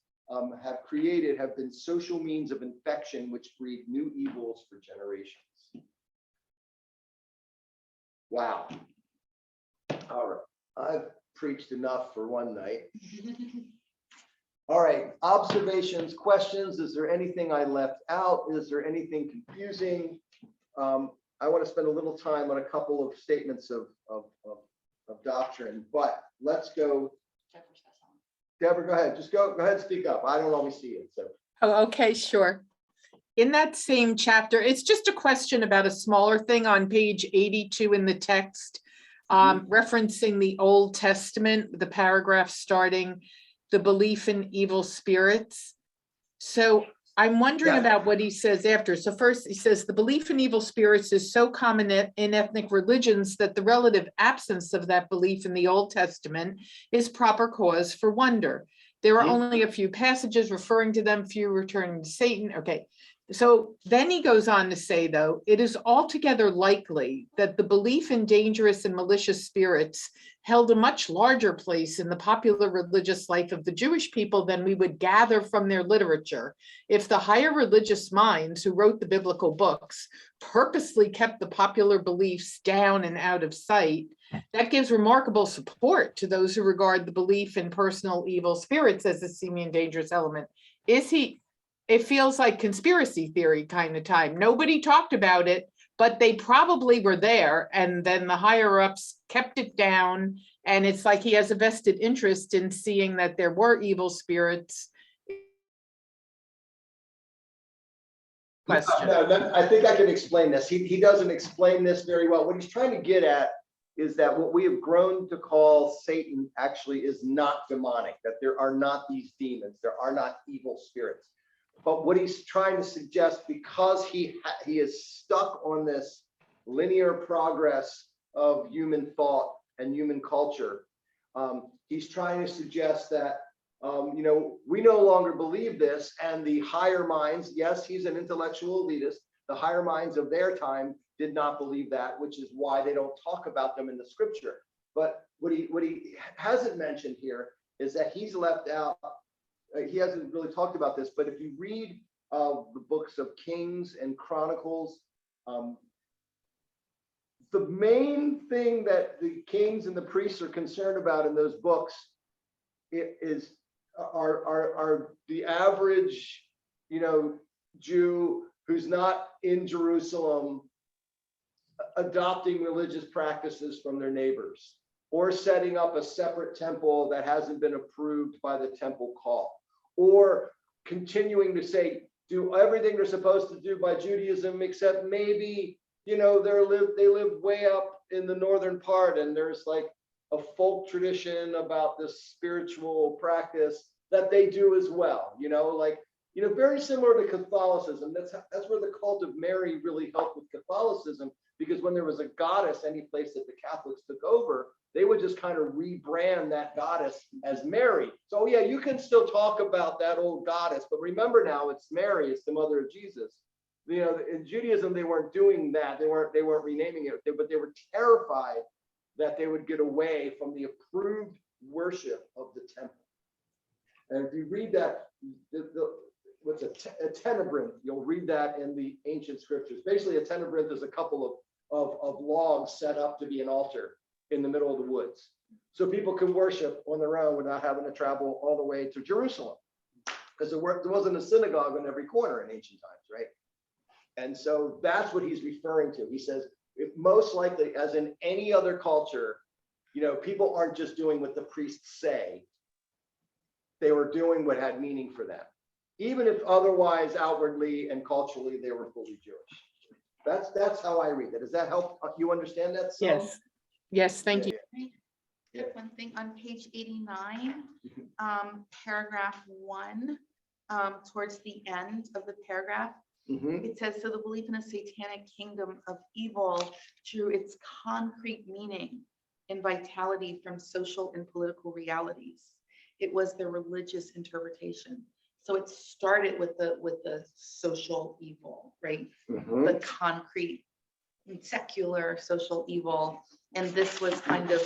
have created have been social means of infection which breed new evils for generations. Wow. All right. I've preached enough for one night. All right. Observations, questions. Is there anything I left out? Is there anything confusing? I want to spend a little time on a couple of statements of doctrine, but let's go. Deborah, go ahead. Just go ahead and speak up. I don't always see it. So. Oh, okay, sure. In that same chapter, it's just a question about a smaller thing on page 82 in the text, referencing the Old Testament, the paragraph starting, the belief in evil spirits. So I'm wondering about what he says after. So first he says, the belief in evil spirits is so common in ethnic religions that the relative absence of that belief in the Old Testament is proper cause for wonder. There are only a few passages referring to them, few returning to Satan. Okay. So then he goes on to say, though, it is altogether likely that the belief in dangerous and malicious spirits held a much larger place in the popular religious life of the Jewish people than we would gather from their literature if the higher religious minds who wrote the biblical books purposely kept the popular beliefs down and out of sight. That gives remarkable support to those who regard the belief in personal evil spirits as a seeming and dangerous element. It feels like conspiracy theory kind of time. Nobody talked about it, but they probably were there. And then the higher ups kept it down. And it's like he has a vested interest in seeing that there were evil spirits. Question. No, I think I can explain this. He doesn't explain this very well. What he's trying to get at is that what we have grown to call Satan actually is not demonic, that there are not these demons, there are not evil spirits. But what he's trying to suggest, because he is stuck on this linear progress of human thought and human culture, he's trying to suggest that, we no longer believe this, and the higher minds, yes, he's an intellectual elitist, the higher minds of their time did not believe that, which is why they don't talk about them in the scripture. But what he hasn't mentioned here is that he's left out. He hasn't really talked about this, but if you read the books of Kings and Chronicles, the main thing that the kings and the priests are concerned about in those books are the average, Jew who's not in Jerusalem adopting religious practices from their neighbors, or setting up a separate temple that hasn't been approved by the temple call, or continuing to say, do everything they're supposed to do by Judaism, except maybe, they live way up in the northern part, and there's like a folk tradition about this spiritual practice that they do as well, very similar to Catholicism. That's where the cult of Mary really helped with Catholicism, because when there was a goddess, any place that the Catholics took over, they would just kind of rebrand that goddess as Mary. So yeah, you can still talk about that old goddess, but remember now it's Mary, it's the mother of Jesus. In Judaism, they weren't doing that. They weren't renaming it, but they were terrified that they would get away from the approved worship of the temple. And if you read that, what's a tenebrint, you'll read that in the ancient scriptures. Basically, a tenebrint is a couple of logs set up to be an altar in the middle of the woods, so people can worship on their own without having to travel all the way to Jerusalem, because there wasn't a synagogue on every corner in ancient times, right? And so that's what he's referring to. He says, most likely, as in any other culture, people aren't just doing what the priests say. They were doing what had meaning for them, even if otherwise outwardly and culturally they were fully Jewish. That's how I read it. Does that help you understand that? Some? Yes, thank you. Yeah. One thing on page 89, paragraph 1, towards the end of the paragraph, it says, so the belief in a satanic kingdom of evil drew its concrete meaning and vitality from social and political realities. It was the religious interpretation. So it started with the social evil, right? The concrete, secular social evil, and this was kind of,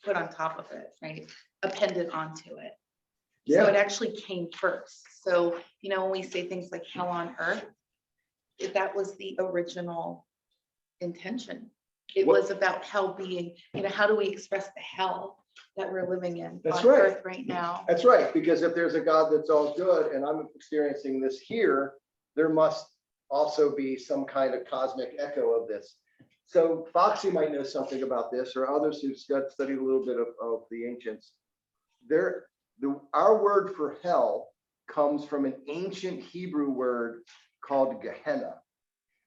put on top of it, right? Appended onto it. Yeah. So it actually came first. So, when we say things like hell on earth, that was the original intention. It was about hell being, how do we express the hell that we're living in on earth right now? That's right, because if there's a God that's all good, and I'm experiencing this here, there must also be some kind of cosmic echo of this. So Foxy might know something about this, or others who've studied a little bit of the ancients. Our word for hell comes from an ancient Hebrew word called Gehenna.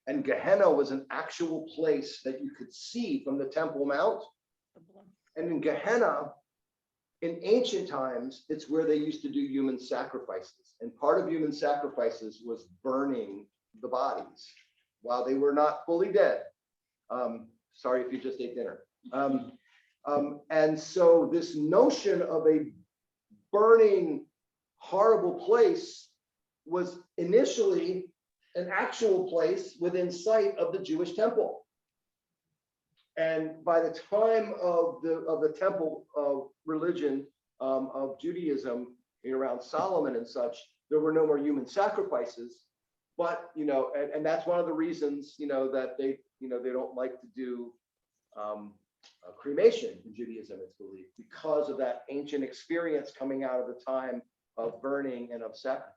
And Gehenna was an actual place that you could see from the Temple Mount. And in Gehenna, in ancient times, it's where they used to do human sacrifices. And part of human sacrifices was burning the bodies while they were not fully dead. Sorry if you just ate dinner. And so this notion of a burning, horrible place was initially an actual place within sight of the Jewish temple. And by the time of the temple of religion of Judaism, around Solomon and such, there were no more human sacrifices. But and that's one of the reasons that they don't like to do cremation in Judaism, it's believed, because of that ancient experience coming out of the time of burning and of sacrifice.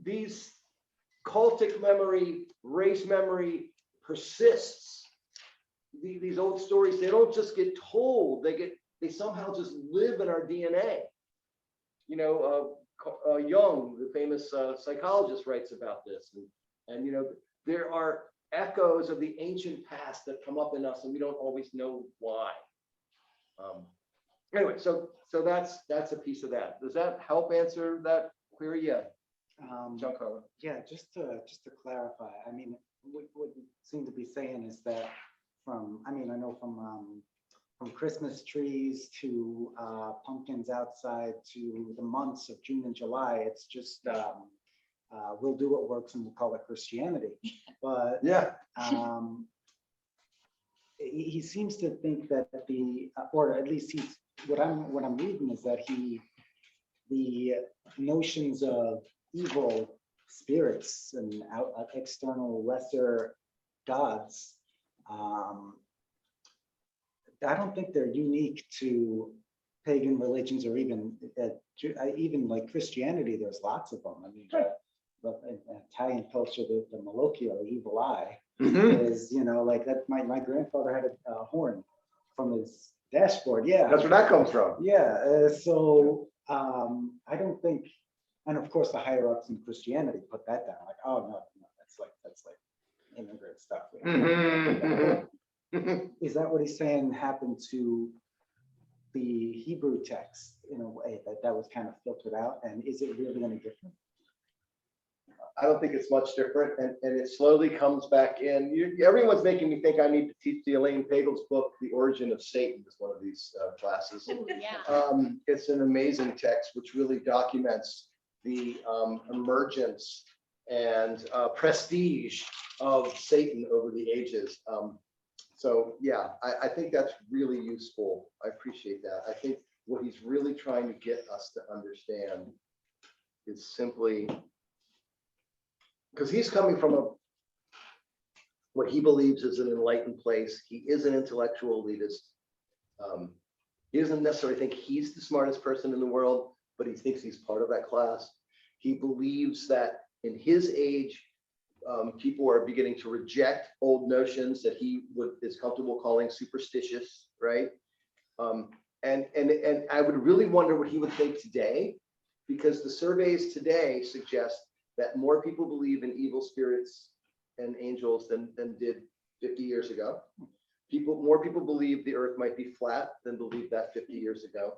These cultic memory, race memory persists. These old stories, they don't just get told, they somehow just live in our DNA. Jung, the famous psychologist, writes about this, and there are echoes of the ancient past that come up in us, and we don't always know why. Anyway, so that's a piece of that. Does that help answer that query? Yeah. Giancarlo. Yeah, just to clarify, what you seem to be saying is that from Christmas trees to pumpkins outside to the months of June and July, it's just we'll do what works and we'll call it Christianity. But yeah, he seems to think that or at least what I'm reading is that the notions of evil spirits and external lesser gods. I don't think they're unique to pagan religions or even like Christianity. There's lots of them. I mean, but in Italian culture, the malocchio, the evil eye, is, you know, like that. My grandfather had a horn from his dashboard. Yeah, That's where that comes from. yeah. I don't think, and of course the higher ups in Christianity put that down. Like, oh no, that's like immigrant stuff. Is that what he's saying happened to the Hebrew text in a way that was kind of filtered out? And is it really any different? I don't think it's much different, and it slowly comes back in. Everyone's making me think I need to teach the Elaine Pagel's book, The Origin of Satan, is one of these classes. Oh, yeah. It's an amazing text which really documents the emergence and prestige of Satan over the ages. So yeah, I think that's really useful. I appreciate that. I think what he's really trying to get us to understand is simply, because he's coming from what he believes is an enlightened place. He is an intellectual elitist. He doesn't necessarily think he's the smartest person in the world, but he thinks he's part of that class. He believes that in his age, people are beginning to reject old notions that he is comfortable calling superstitious, right? And I would really wonder what he would think today, because the surveys today suggest that more people believe in evil spirits and angels than did 50 years ago. More people believe the earth might be flat than believed that 50 years ago.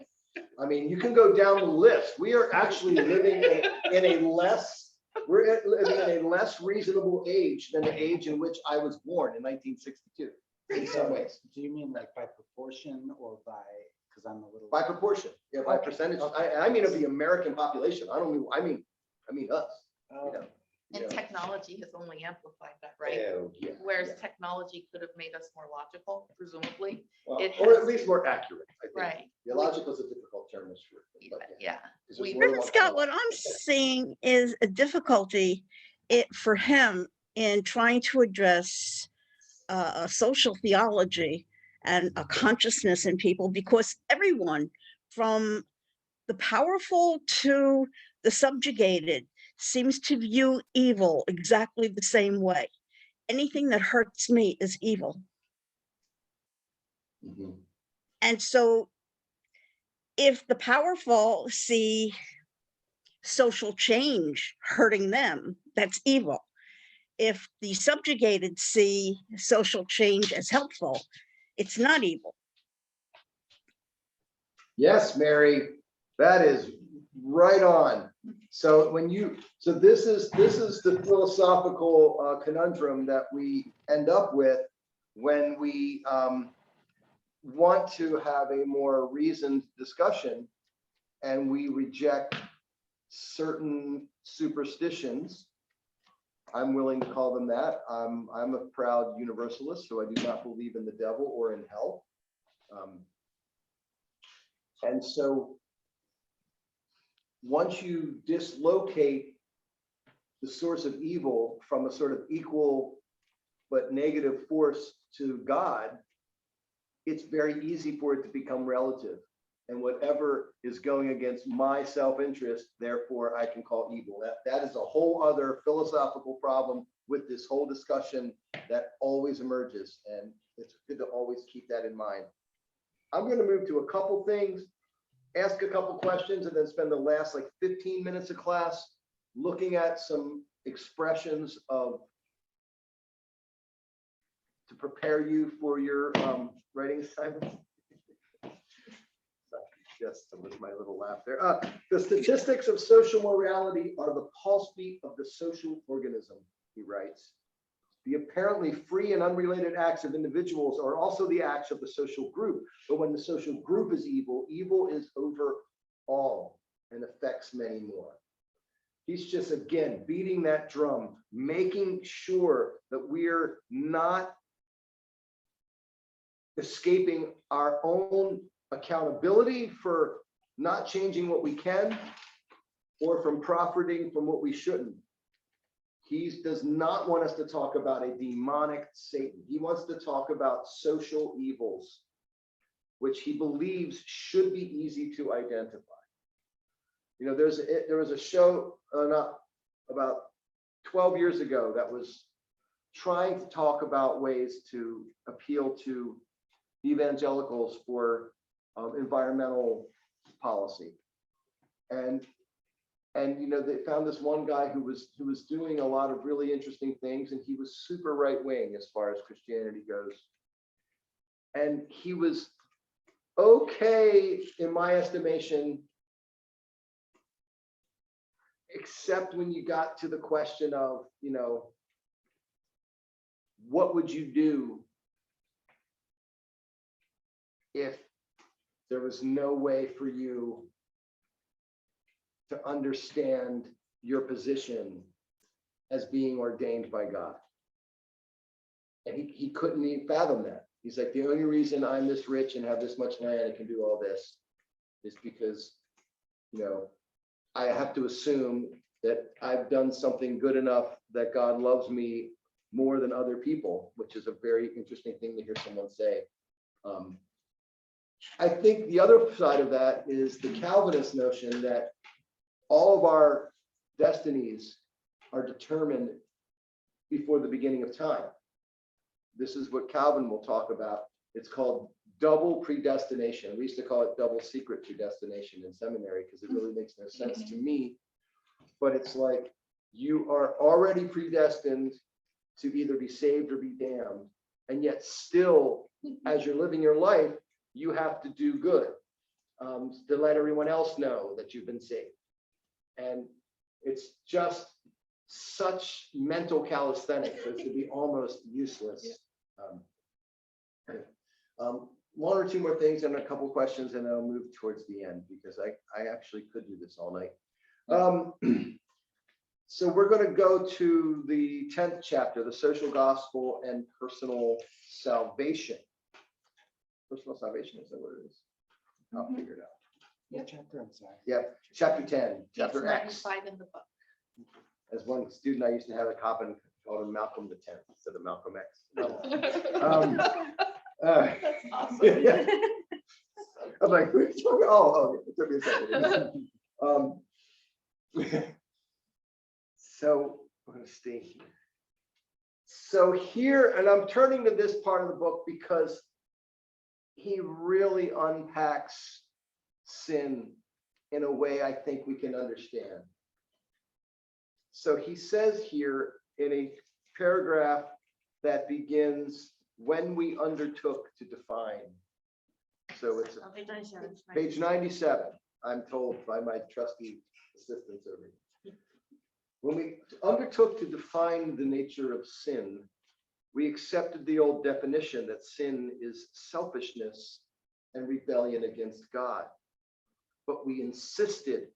I mean, you can go down the list. We are actually living in a less reasonable age than the age in which I was born in 1962, in some ways. Do you mean like by proportion or by, because I'm a little. By proportion, yeah, by percentage. I mean of the American population. I mean us. You know, And you know. technology has only amplified that, right? Oh, yeah, Whereas yeah. technology could have made us more logical, presumably. Well, it or has- at least more accurate, I think. Right. Yeah, logical is a difficult term this year. Yeah. 'Cause there's We- more than Reverend one Scott, kind. what I'm seeing is a difficulty for him in trying to address a social theology and a consciousness in people, because everyone from the powerful to the subjugated seems to view evil exactly the same way. Anything that hurts me is evil. Mhm. And so if the powerful see social change hurting them, that's evil. If the subjugated see social change as helpful, it's not evil. Yes, Mary, that is right on. So this is the philosophical conundrum that we end up with when we want to have a more reasoned discussion, and we reject certain superstitions. I'm willing to call them that. I'm a proud universalist, so I do not believe in the devil or in hell. And so once you dislocate the source of evil from a sort of equal but negative force to God, it's very easy for it to become relative. And whatever is going against my self-interest, therefore I can call evil. That is a whole other philosophical problem with this whole discussion that always emerges. And it's good to always keep that in mind. I'm going to move to a couple things, ask a couple questions, and then spend the last like 15 minutes of class looking at some expressions to prepare you for your writing assignments. Just with my little laugh there. The statistics of social morality are the pulse beat of the social organism, he writes. The apparently free and unrelated acts of individuals are also the acts of the social group. But when the social group is evil, evil is over all and affects many more. He's just, again, beating that drum, making sure that we're not escaping our own accountability for not changing what we can, or from profiting from what we shouldn't. He does not want us to talk about a demonic Satan. He wants to talk about social evils, which he believes should be easy to identify. You know, there was a show about 12 years ago that was trying to talk about ways to appeal to evangelicals for environmental policy, and you know, they found this one guy who was doing a lot of really interesting things, and he was super right wing as far as Christianity goes, and he was okay in my estimation, except when you got to the question of, you know, what would you do if there was no way for you to understand your position as being ordained by God? And he couldn't even fathom that. He's like, the only reason I'm this rich and have this much land and can do all this is because, you know, I have to assume that I've done something good enough that God loves me more than other people, which is a very interesting thing to hear someone say. I think the other side of that is the Calvinist notion that all of our destinies are determined before the beginning of time. This is what Calvin will talk about. It's called double predestination. We used to call it double secret predestination in seminary because it really makes no sense to me. But it's like you are already predestined to either be saved or be damned. And yet still, as you're living your life, you have to do good to let everyone else know that you've been saved. And it's just such mental calisthenics as to be almost useless. One or two more things and a couple questions, and then I'll move towards the end because I actually could do this all night. So we're going to go to the 10th chapter, the social gospel and personal salvation. Personal salvation, is that what it is? I'll figure it out. What chapter? I'm sorry. Yeah, chapter 10, chapter Page X. 95 in the book. As one student, I used to have a cop and called him Malcolm the 10th instead of Malcolm X. That's awesome. Yeah. I'm like, who's talking? Oh, it took me a second. So we're going to stay here. So here, and I'm turning to this part of the book because he really unpacks sin in a way I think we can understand. So he says here in a paragraph that begins, when we undertook to define. So it's page 97, I'm told by my trusty assistants over here. When we undertook to define the nature of sin, we accepted the old definition that sin is selfishness and rebellion against God. But we insisted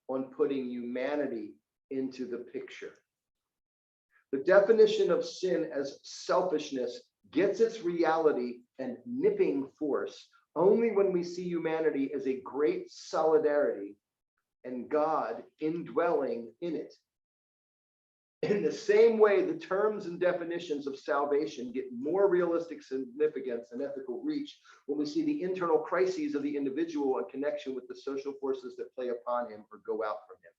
on putting humanity into the picture. The definition of sin as selfishness gets its reality and nipping force only when we see humanity as a great solidarity and God indwelling in it. In the same way, the terms and definitions of salvation get more realistic significance and ethical reach when we see the internal crises of the individual in connection with the social forces that play upon him or go out from him.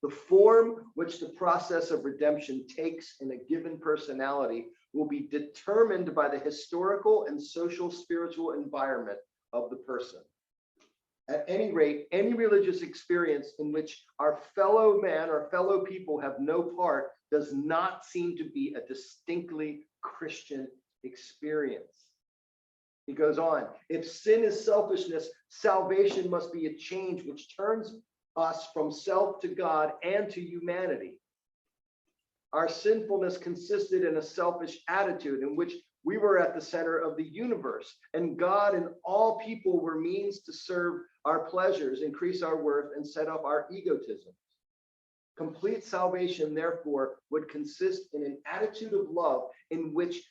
The form which the process of redemption takes in a given personality will be determined by the historical and social spiritual environment of the person. At any rate, any religious experience in which our fellow man or fellow people have no part does not seem to be a distinctly Christian experience. He goes on, if sin is selfishness, salvation must be a change which turns us from self to God and to humanity. Our sinfulness consisted in a selfish attitude in which we were at the center of the universe, and God and all people were means to serve our pleasures, increase our worth, and set up our egotism. Complete salvation, therefore, would consist in an attitude of love in which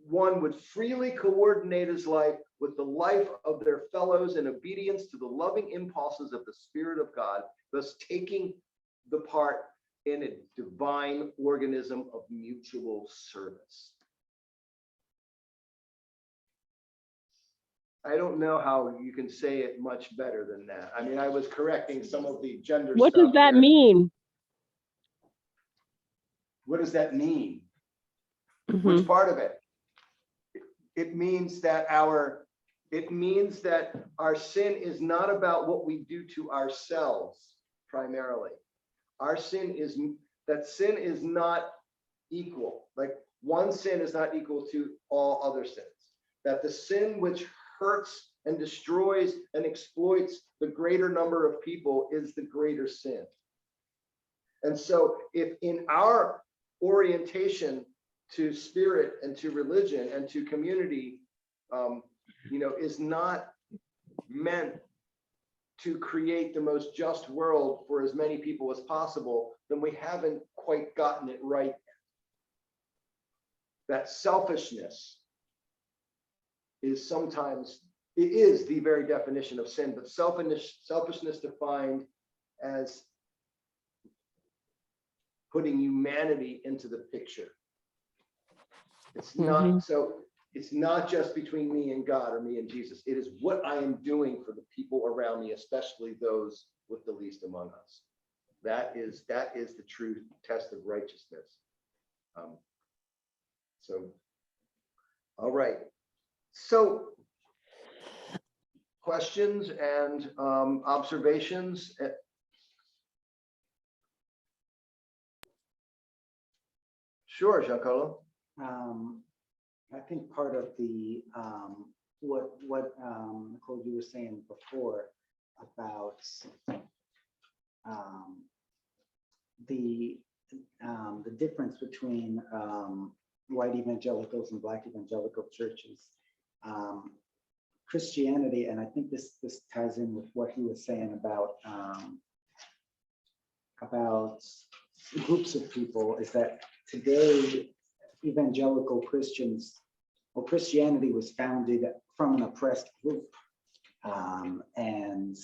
one would freely coordinate his life with the life of their fellows in obedience to the loving impulses of the Spirit of God, thus taking the part in a divine organism of mutual service. I don't know how you can say it much better than that. I mean, I was correcting some of the gender What stuff does that there. mean? What does that mean? Mhm. Which part of it? It means that our sin is not about what we do to ourselves primarily. Our sin is not equal. Like one sin is not equal to all other sins. That the sin which hurts and destroys and exploits the greater number of people is the greater sin. And so if in our orientation to spirit and to religion and to community, is not meant to create the most just world for as many people as possible, then we haven't quite gotten it right. That selfishness is the very definition of sin, but selfishness defined as putting humanity into the picture. It's not so. It's not just between me and God or me and Jesus. It is what I am doing for the people around me, especially those with the least among us. That is the true test of righteousness. All right. So, questions and observations. Sure, Giancarlo. I think part of the what Nicole, you were saying before about the difference between white evangelicals and Black evangelical churches, Christianity, and I think this ties in with what he was saying about groups of people, is that today evangelical Christians, or Christianity was founded from an oppressed group, and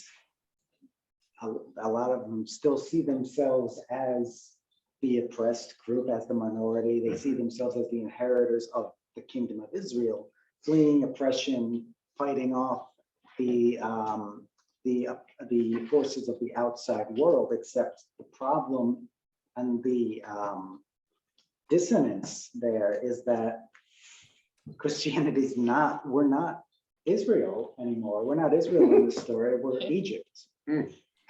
a lot of them still see themselves as the oppressed group, as the minority. They see themselves as the inheritors of the kingdom of Israel, fleeing oppression, fighting off the forces of the outside world. Except the problem and the dissonance there is that Christianity's we're not Israel anymore. We're not Israel in the story. We're Egypt.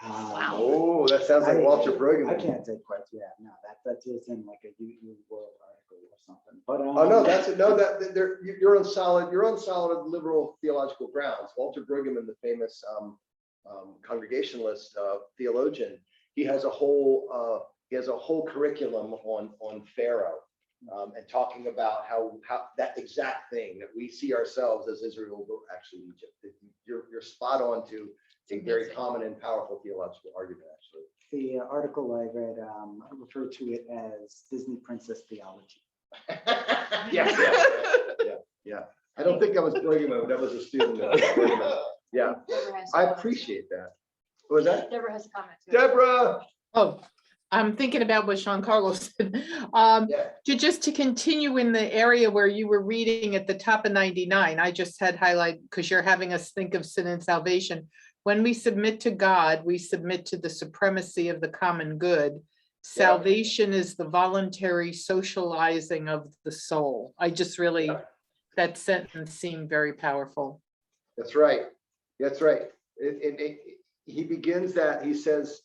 Wow. Oh, that sounds like Walter Brueggemann. I can't take quite. Yeah, no, that is in like a UU World article or something. But you're on solid liberal theological grounds. Walter Brueggemann, the famous Congregationalist theologian, he has a whole curriculum on Pharaoh, and talking about how that exact thing that we see ourselves as Israel, but actually Egypt. You're spot on to a very common and powerful theological argument, actually. The article I read referred to it as Disney Princess Theology. Yeah. I don't think that was Brueggemann, that was a student of Brueggemann. Yeah, I appreciate that. What was that? Deborah has a comment. Deborah! Oh, I'm thinking about what Giancarlo said. Just to continue in the area where you were reading at the top of 99, I just had highlight, because you're having us think of sin and salvation. When we submit to God, we submit to the supremacy of the common good. Salvation is the voluntary socializing of the soul. I just really, that sentence seemed very powerful. That's right. He begins that, he says,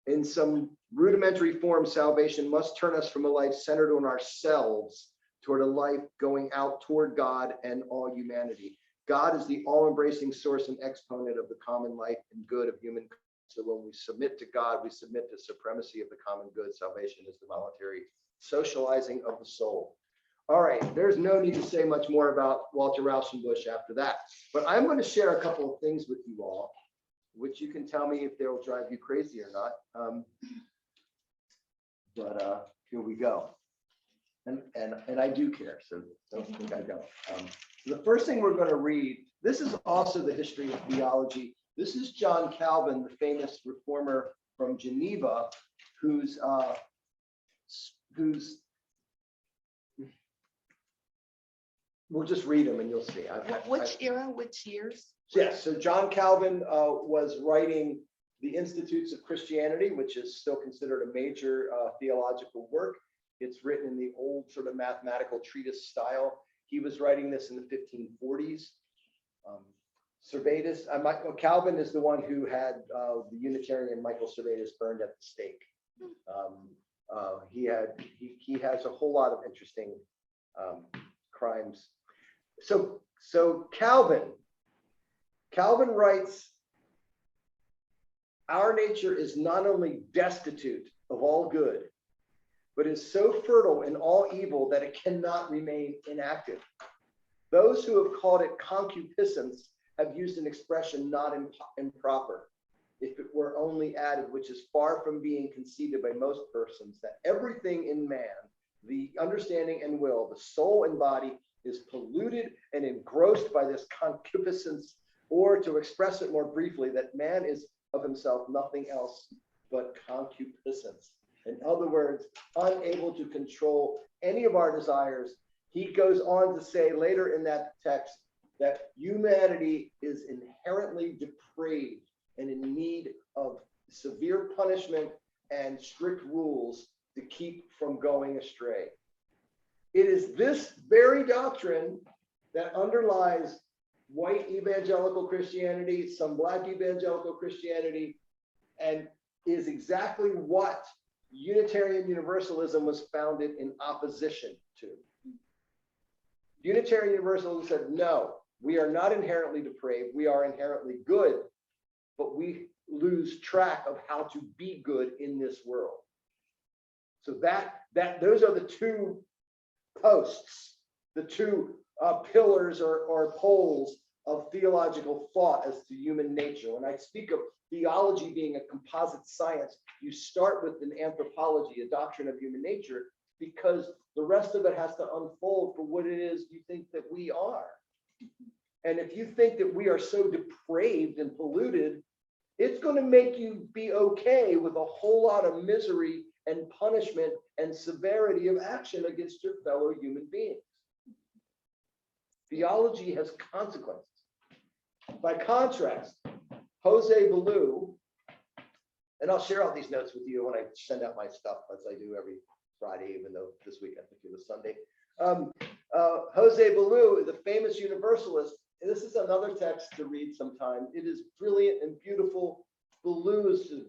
in some rudimentary form, salvation must turn us from a life centered on ourselves toward a life going out toward God and all humanity. God is the all-embracing source and exponent of the common life and good of human. So when we submit to God, we submit to supremacy of the common good. Salvation is the voluntary socializing of the soul. All right, there's no need to say much more about Walter Rauschenbusch after that, but I'm going to share a couple of things with you all, which you can tell me if they'll drive you crazy or not. But here we go. And I do care, so don't think I don't. The first thing we're going to read, this is also the history of theology. This is John Calvin, the famous reformer from Geneva, whose we'll just read them and you'll see. Which era, which years? Yes, so John Calvin was writing the Institutes of Christianity, which is still considered a major theological work. It's written in the old sort of mathematical treatise style. He was writing this in the 1540s. Servetus, Calvin is the one who had the Unitarian Michael Servetus burned at the stake. He has a whole lot of interesting crimes. So Calvin writes, our nature is not only destitute of all good, but is so fertile in all evil that it cannot remain inactive. Those who have called it concupiscence have used an expression not improper, if it were only added, which is far from being conceded by most persons, that everything in man, the understanding and will, the soul and body, is polluted and engrossed by this concupiscence, or to express it more briefly, that man is of himself nothing else but concupiscence. In other words, unable to control any of our desires. He goes on to say later in that text that humanity is inherently depraved and in need of severe punishment and strict rules to keep from going astray. It is this very doctrine that underlies white evangelical Christianity, some black evangelical Christianity, and is exactly what Unitarian Universalism was founded in opposition to. Unitarian Universalism said, no, we are not inherently depraved, we are inherently good, but we lose track of how to be good in this world. So those are the two posts, the two pillars or poles of theological thought as to human nature. When I speak of theology being a composite science, you start with an anthropology, a doctrine of human nature, because the rest of it has to unfold for what it is you think that we are. And if you think that we are so depraved and polluted, it's going to make you be okay with a whole lot of misery and punishment and severity of action against your fellow human beings. Theology has consequences. By contrast, Jose Ballou, and I'll share all these notes with you when I send out my stuff, as I do every Friday, even though this week I think it was Sunday. Jose Ballou, the famous Universalist, and this is another text to read sometime. It is brilliant and beautiful. Ballou is a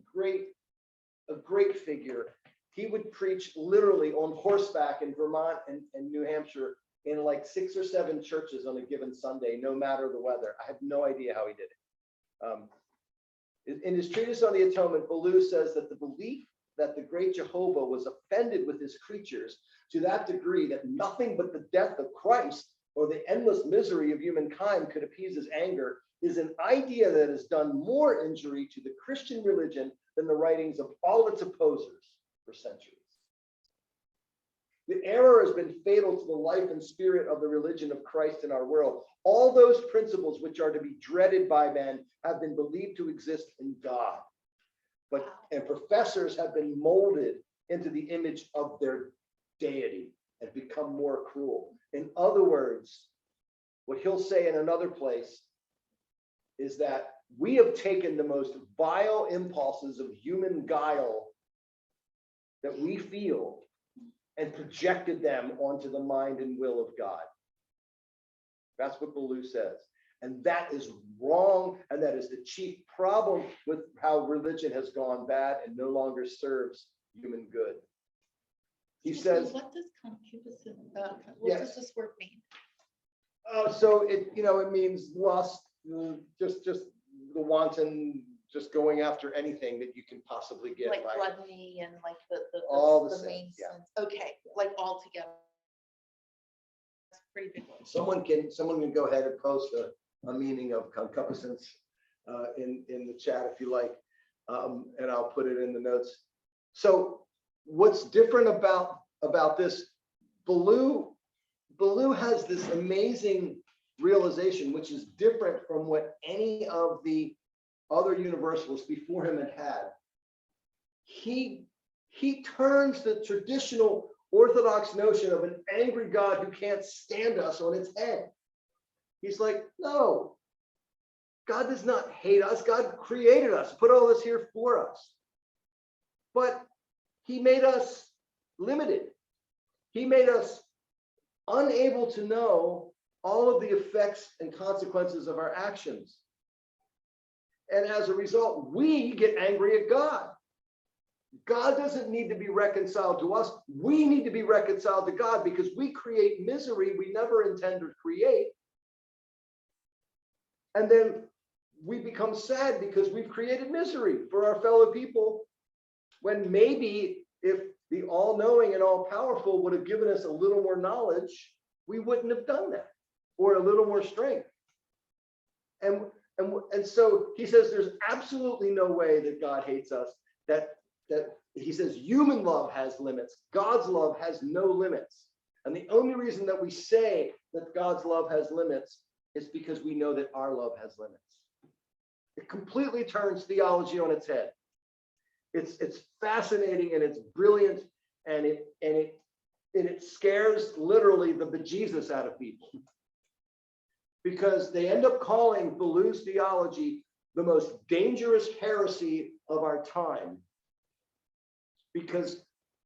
great figure. He would preach literally on horseback in Vermont and New Hampshire in like 6 or 7 churches on a given Sunday, no matter the weather. I have no idea how he did it. In his treatise on the atonement, Ballou says that the belief that the great Jehovah was offended with his creatures to that degree that nothing but the death of Christ or the endless misery of humankind could appease his anger is an idea that has done more injury to the Christian religion than the writings of all its opposers for centuries. The error has been fatal to the life and spirit of the religion of Christ in our world. All those principles which are to be dreaded by men have been believed to exist in God. And professors have been molded into the image of their deity and become more cruel. In other words, what he'll say in another place is that we have taken the most vile impulses of human guile that we feel and projected them onto the mind and will of God. That's what Ballou says. And that is wrong, and that is the chief problem with how religion has gone bad and no longer serves human good. He says, what does concupiscence, what yes. does this word mean? So it means lust, just the wanton, just going after anything that you can possibly get. Like gluttony and like all the main sins, yeah. sins. Okay, like all together. That's pretty big one. Someone can go ahead and post a meaning of concupiscence in the chat if you like, and I'll put it in the notes. So what's different about this? Ballou has this amazing realization, which is different from what any of the other universalists before him had. He he turns the traditional Orthodox notion of an angry God who can't stand us on its head. He's like, no, God does not hate us. God created us, put all this here for us. But he made us limited. He made us unable to know all of the effects and consequences of our actions. And as a result, we get angry at God. God doesn't need to be reconciled to us. We need to be reconciled to God because we create misery we never intend to create. And then we become sad because we've created misery for our fellow people, when maybe if the all-knowing and all-powerful would have given us a little more knowledge, we wouldn't have done that, or a little more strength. And so he says there's absolutely no way that God hates us, that he says human love has limits. God's love has no limits. And the only reason that we say that God's love has limits is because we know that our love has limits. It completely turns theology on its head. It's fascinating and it's brilliant, and it scares literally the bejesus out of people, because they end up calling Ballou's theology the most dangerous heresy of our time, because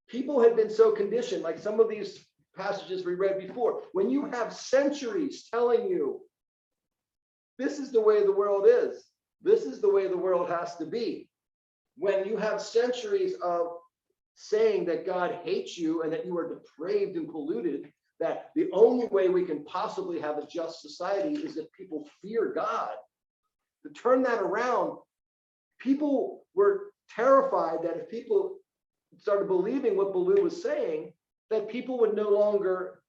people had been so conditioned, like some of these passages we read before, when you have centuries telling you this is the way the world is, this is the way the world has to be. When you have centuries of saying that God hates you and that you are depraved and polluted, that the only way we can possibly have a just society is if people fear God, to turn that around, people were terrified that if people started believing what Ballou was saying, that people would no longer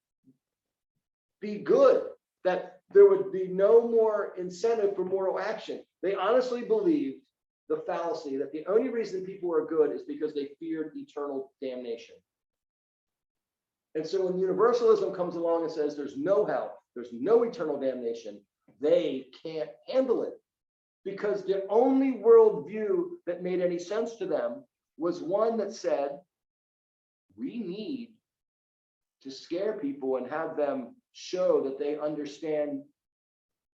be good, that there would be no more incentive for moral action. They honestly believed the fallacy that the only reason people are good is because they feared eternal damnation. And so when universalism comes along and says there's no hell, there's no eternal damnation, they can't handle it, because the only worldview that made any sense to them was one that said, we need to scare people and have them show that they understand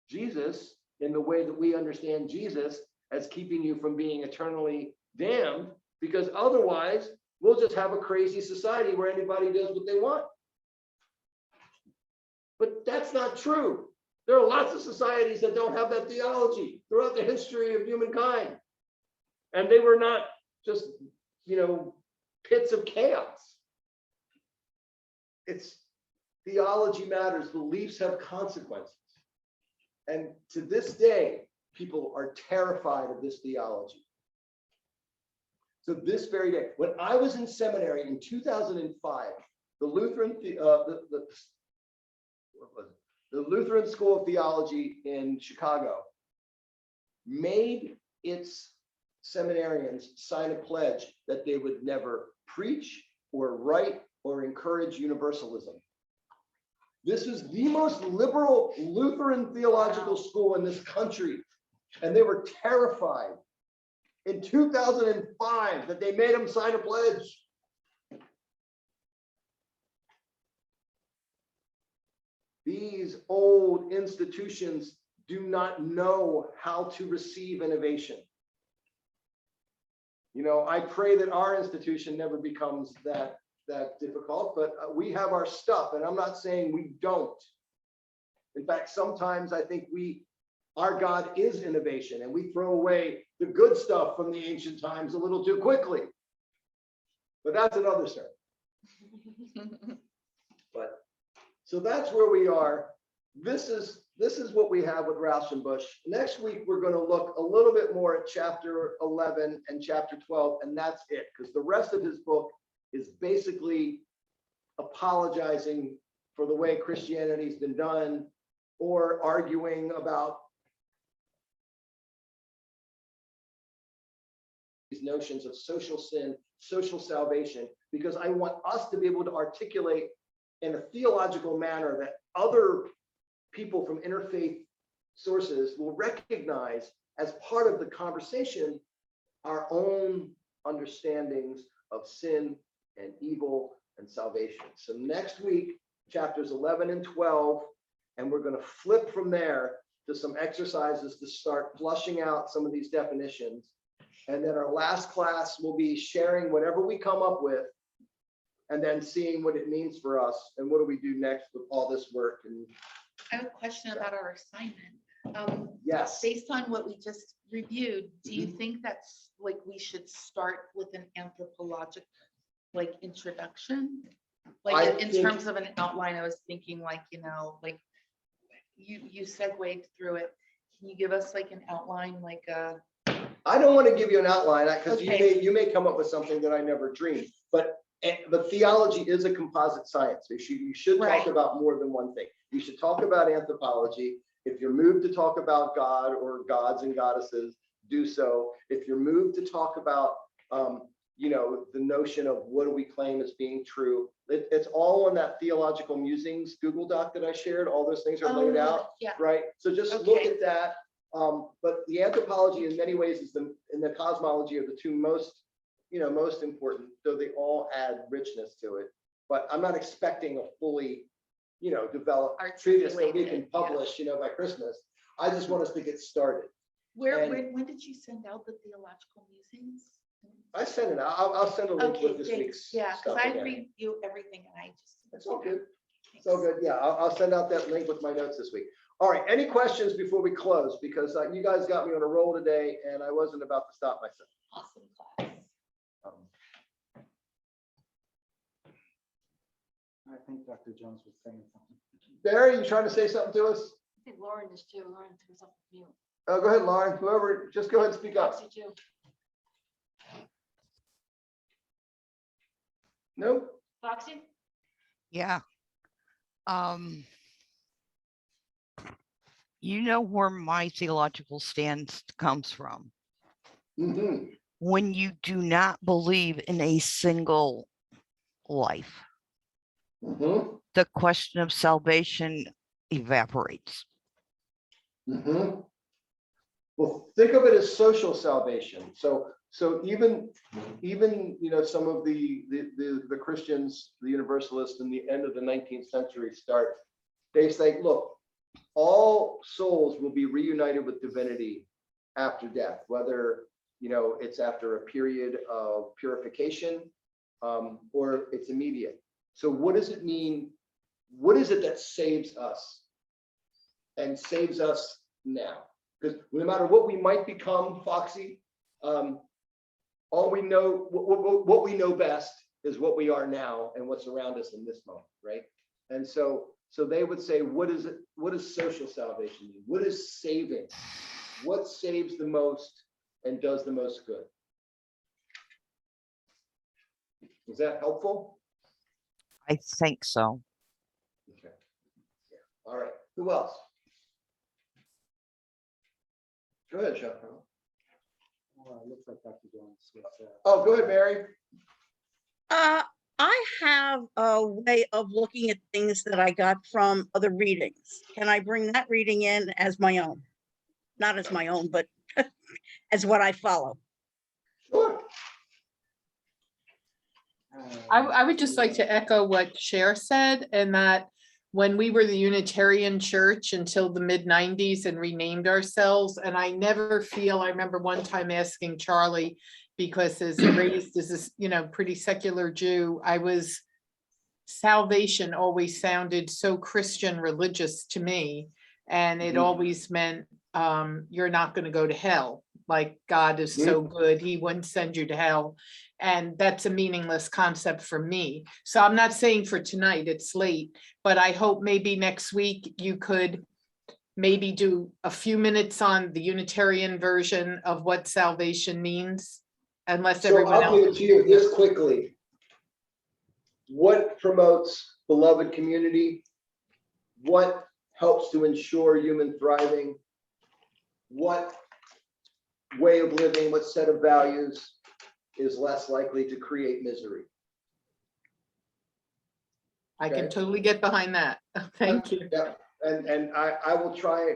Jesus in the way that we understand Jesus, as keeping you from being eternally damned, because otherwise we'll just have a crazy society where anybody does what they want. But that's not true. There are lots of societies that don't have that theology throughout the history of humankind. And they were not just, pits of chaos. It's theology matters. Beliefs have consequences. And to this day, people are terrified of this theology. So this very day, when I was in seminary in 2005, the Lutheran School of Theology in Chicago made its seminarians sign a pledge that they would never preach or write or encourage universalism. This is the most liberal Lutheran theological school in this country. And they were terrified in 2005 that they made them sign a pledge. These old institutions do not know how to receive innovation. I pray that our institution never becomes that difficult, but we have our stuff, and I'm not saying we don't. In fact, sometimes I think our God is innovation, and we throw away the good stuff from the ancient times a little too quickly. But that's another sermon. But so that's where we are. This is what we have with Rauschenbusch. Next week, we're going to look a little bit more at chapter 11 and chapter 12, and that's it, because the rest of his book is basically apologizing for the way Christianity's been done, or arguing about these notions of social sin, social salvation, because I want us to be able to articulate in a theological manner that other people from interfaith sources will recognize as part of the conversation our own understandings of sin and evil and salvation. So next week, chapters 11 and 12, and we're going to flip from there to some exercises to start flushing out some of these definitions. And then our last class will be sharing whatever we come up with and then seeing what it means for us and what do we do next with all this work. And I have a question about our assignment. yes, Based on what we just reviewed, do you Mhm. think that's like we should start with an anthropologic like introduction? I Like in think- terms of an outline, I was thinking like, like you segued through it. Can you give us like an outline, like I don't want to give you an outline because Okay. you may come up with something that I never dreamed. But theology is a composite science. You should talk Right. about more than one thing. You should talk about anthropology. If you're moved to talk about God or gods and goddesses, do so. If you're moved to talk about the notion of what do we claim as being true, it's all on that theological musings Google Doc that I shared. All those things are laid out, yeah. right? So just look Okay. at that. But the anthropology in many ways is and the cosmology are the two most important, though they all add richness to it. But I'm not expecting a fully, developed treatise that we can Articulated, yeah. publish, by Christmas. I just want us to get started. When did you send out the theological musings? I sent it out. I'll send a link Okay, with this thanks. week's Yeah, because stuff I again. read you everything and I just. It's all good. It's all good. Yeah, I'll send out that link with my notes this week. All right. Any questions before we close? Because you guys got me on a roll today, and I wasn't about to stop myself. Awesome class. I think Dr. Jones was saying something. Barry, you trying to say something to us? I think Lauren is too. Lauren threw something new. Oh, go ahead, Lauren. Whoever, just go ahead and speak up. Foxy too. Nope. Foxy? Yeah. You know where my theological stance comes from. Mm-hmm. When you do not believe in a single life, Mm-hmm. the question of salvation evaporates. Mm-hmm. Well, think of it as social salvation. So even some of the Christians, the Universalists in the end of the 19th century they say, look, all souls will be reunited with divinity after death, whether it's after a period of purification or it's immediate. So what does it mean? What is it that saves us and saves us now? Because no matter what we might become, Foxy, all we know, what we know best is what we are now and what's around us in this moment, right? And so they would say, what is it? What does social salvation mean? What is saving? What saves the most and does the most good? Is that helpful? I think so. Okay. Yeah. All right. Who else? Go ahead, Jean. Well, it looks like Dr. Jones was. Oh, go ahead, Mary. I have a way of looking at things that I got from other readings. Can I bring that reading in as my own? Not as my own, but as what I follow. Sure. I would just like to echo what Cher said, and that when we were the Unitarian Church until the mid-90s and renamed ourselves, and I remember one time asking Charlie, because as raised as this, pretty secular Jew, salvation always sounded so Christian religious to me. And it always meant you're not going to go to hell. Like God is so good, he wouldn't send you to hell. And that's a meaningless concept for me. So I'm not saying for tonight, it's late, but I hope maybe next week you could maybe do a few minutes on the Unitarian version of what salvation means. Unless So everyone I'll give else. it to you this quickly. What promotes beloved community? What helps to ensure human thriving? What way of living, what set of values is less likely to create misery? I can Okay. totally get behind that. Thank you. Yeah, and I will try,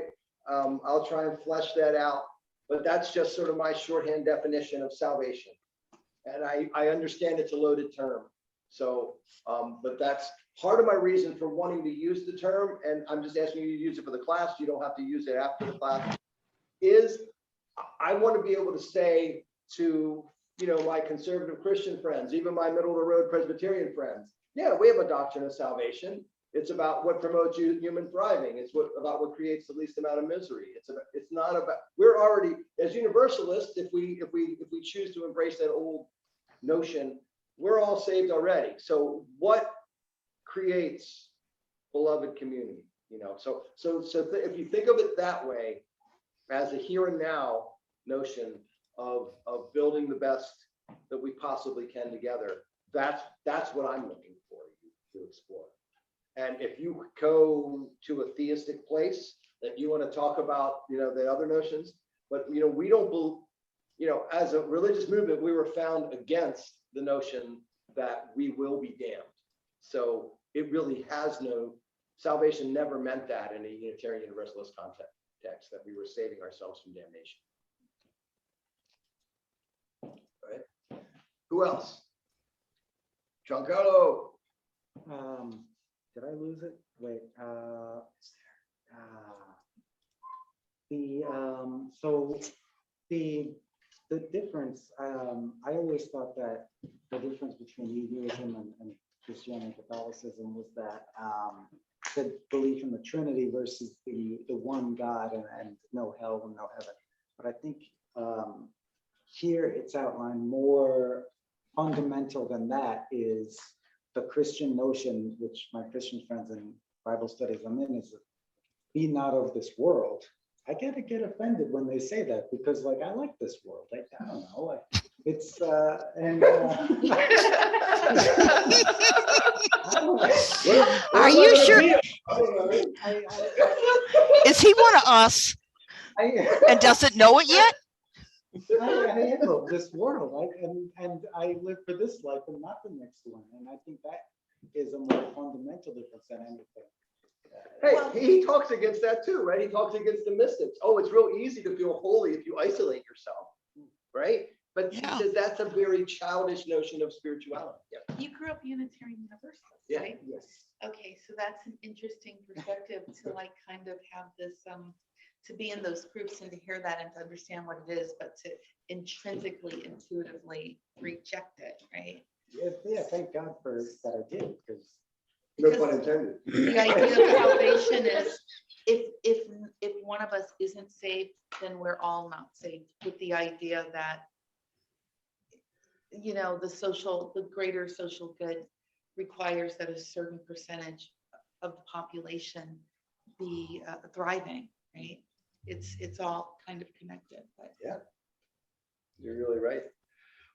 I'll try and flesh that out, but that's just sort of my shorthand definition of salvation. And I understand it's a loaded term. So, but that's part of my reason for wanting to use the term, and I'm just asking you to use it for the class. You don't have to use it after the class. Is I want to be able to say to, you know, my conservative Christian friends, even my middle of the road Presbyterian friends, yeah, we have a doctrine of salvation. It's about what promotes human thriving. It's about what creates the least amount of misery. It's not about, we're already, as universalists, if we choose to embrace that old notion, we're all saved already. So what creates beloved community? You know, so if you think of it that way, as a here and now notion of building the best that we possibly can together, that's what I'm looking for you to explore. And if you go to a theistic place that you want to talk about, you know, the other notions, but, you know, we don't believe, you know, as a religious movement, we were found against the notion that we will be damned. So it really has no, salvation never meant that in a Unitarian Universalist context, that we were saving ourselves from damnation. All right. Who else? Giancarlo. Did I lose it? Wait, so the difference, I always thought that the difference between Judaism and Christianity and Catholicism was that the belief in the Trinity versus the one God and no hell and no heaven. But I think here it's outlined more fundamental than that is the Christian notion, which my Christian friends and Bible studies I'm in, is be not of this world. I gotta get offended when they say that, because like I like this world. Like, I don't know, like it's Are you sure? Is he one of us and doesn't know it yet? I know this world, and I live for this life and not the next one, and I think that is a more fundamental difference than anything. Hey, he talks against that too, right? He talks against the mystics. Oh, it's real easy to feel holy if you isolate yourself, right? But Yeah. he says that's a very childish notion of spirituality. Yeah. You grew up Unitarian Universalist, Yeah. right? Yes. Okay, so that's an interesting perspective to like kind of have this, to be in those groups and to hear that and to understand what it is, but to intrinsically, intuitively reject it, right? Yes, yeah, thank God for that I did, because No pun intended. The idea of salvation is if one of us isn't saved, then we're all not saved, with the idea that, you know, the greater social good requires that a certain percentage of the population be thriving, right? It's all kind of connected. But Yeah, you're really right.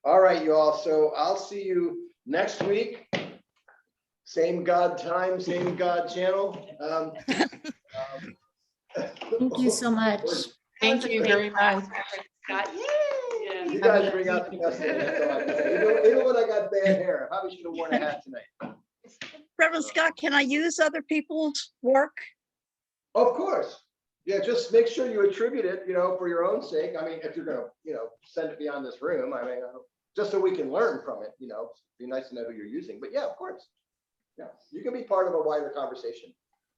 All right, you all. So I'll see you next week. Same God time, same God channel. Thank you so much. Thank you very much. Scott, yay! You guys bring out the best in me, so I can say. Even when I got bad hair, I probably should have worn a hat tonight. Reverend Scott, can I use other people's work? Of course. Yeah, just make sure you attribute it, you know, for your own sake. I mean, if you're gonna, you know, send it beyond this room, I mean, just so we can learn from it, you know, it'd be nice to know who you're using. But yeah, of course. Yeah, you can be part of a wider conversation.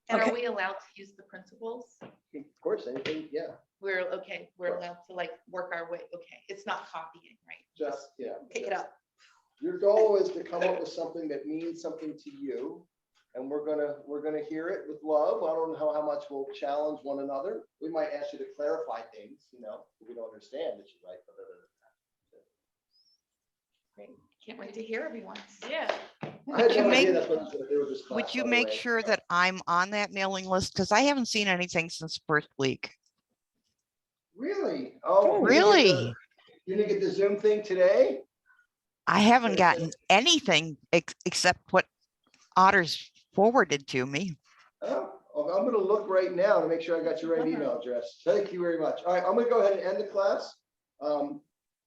And Okay. are we allowed to use the principles? Of course, anything, yeah. We're allowed to like work our way. Okay, it's not copying, right? Just, yeah. Pick it up. Your goal is to come up with something that means something to you. And we're gonna hear it with love. I don't know how much we'll challenge one another. We might ask you to clarify things, you know, if we don't understand that you write. Great. Can't wait to hear everyone's. Yeah. Would you make- Would Would you make sure that I'm on that mailing list? Because I haven't seen anything since first week. Really? Oh, Really? You didn't get the Zoom thing today? I haven't gotten anything except what Otter's forwarded to me. Oh, well, I'm gonna look right now to make sure I got your right email address. Thank you very much. All right, I'm gonna go ahead and end the class.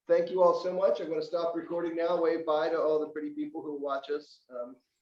Thank you all so much. I'm gonna stop recording now. Wave bye to all the pretty people who watch us.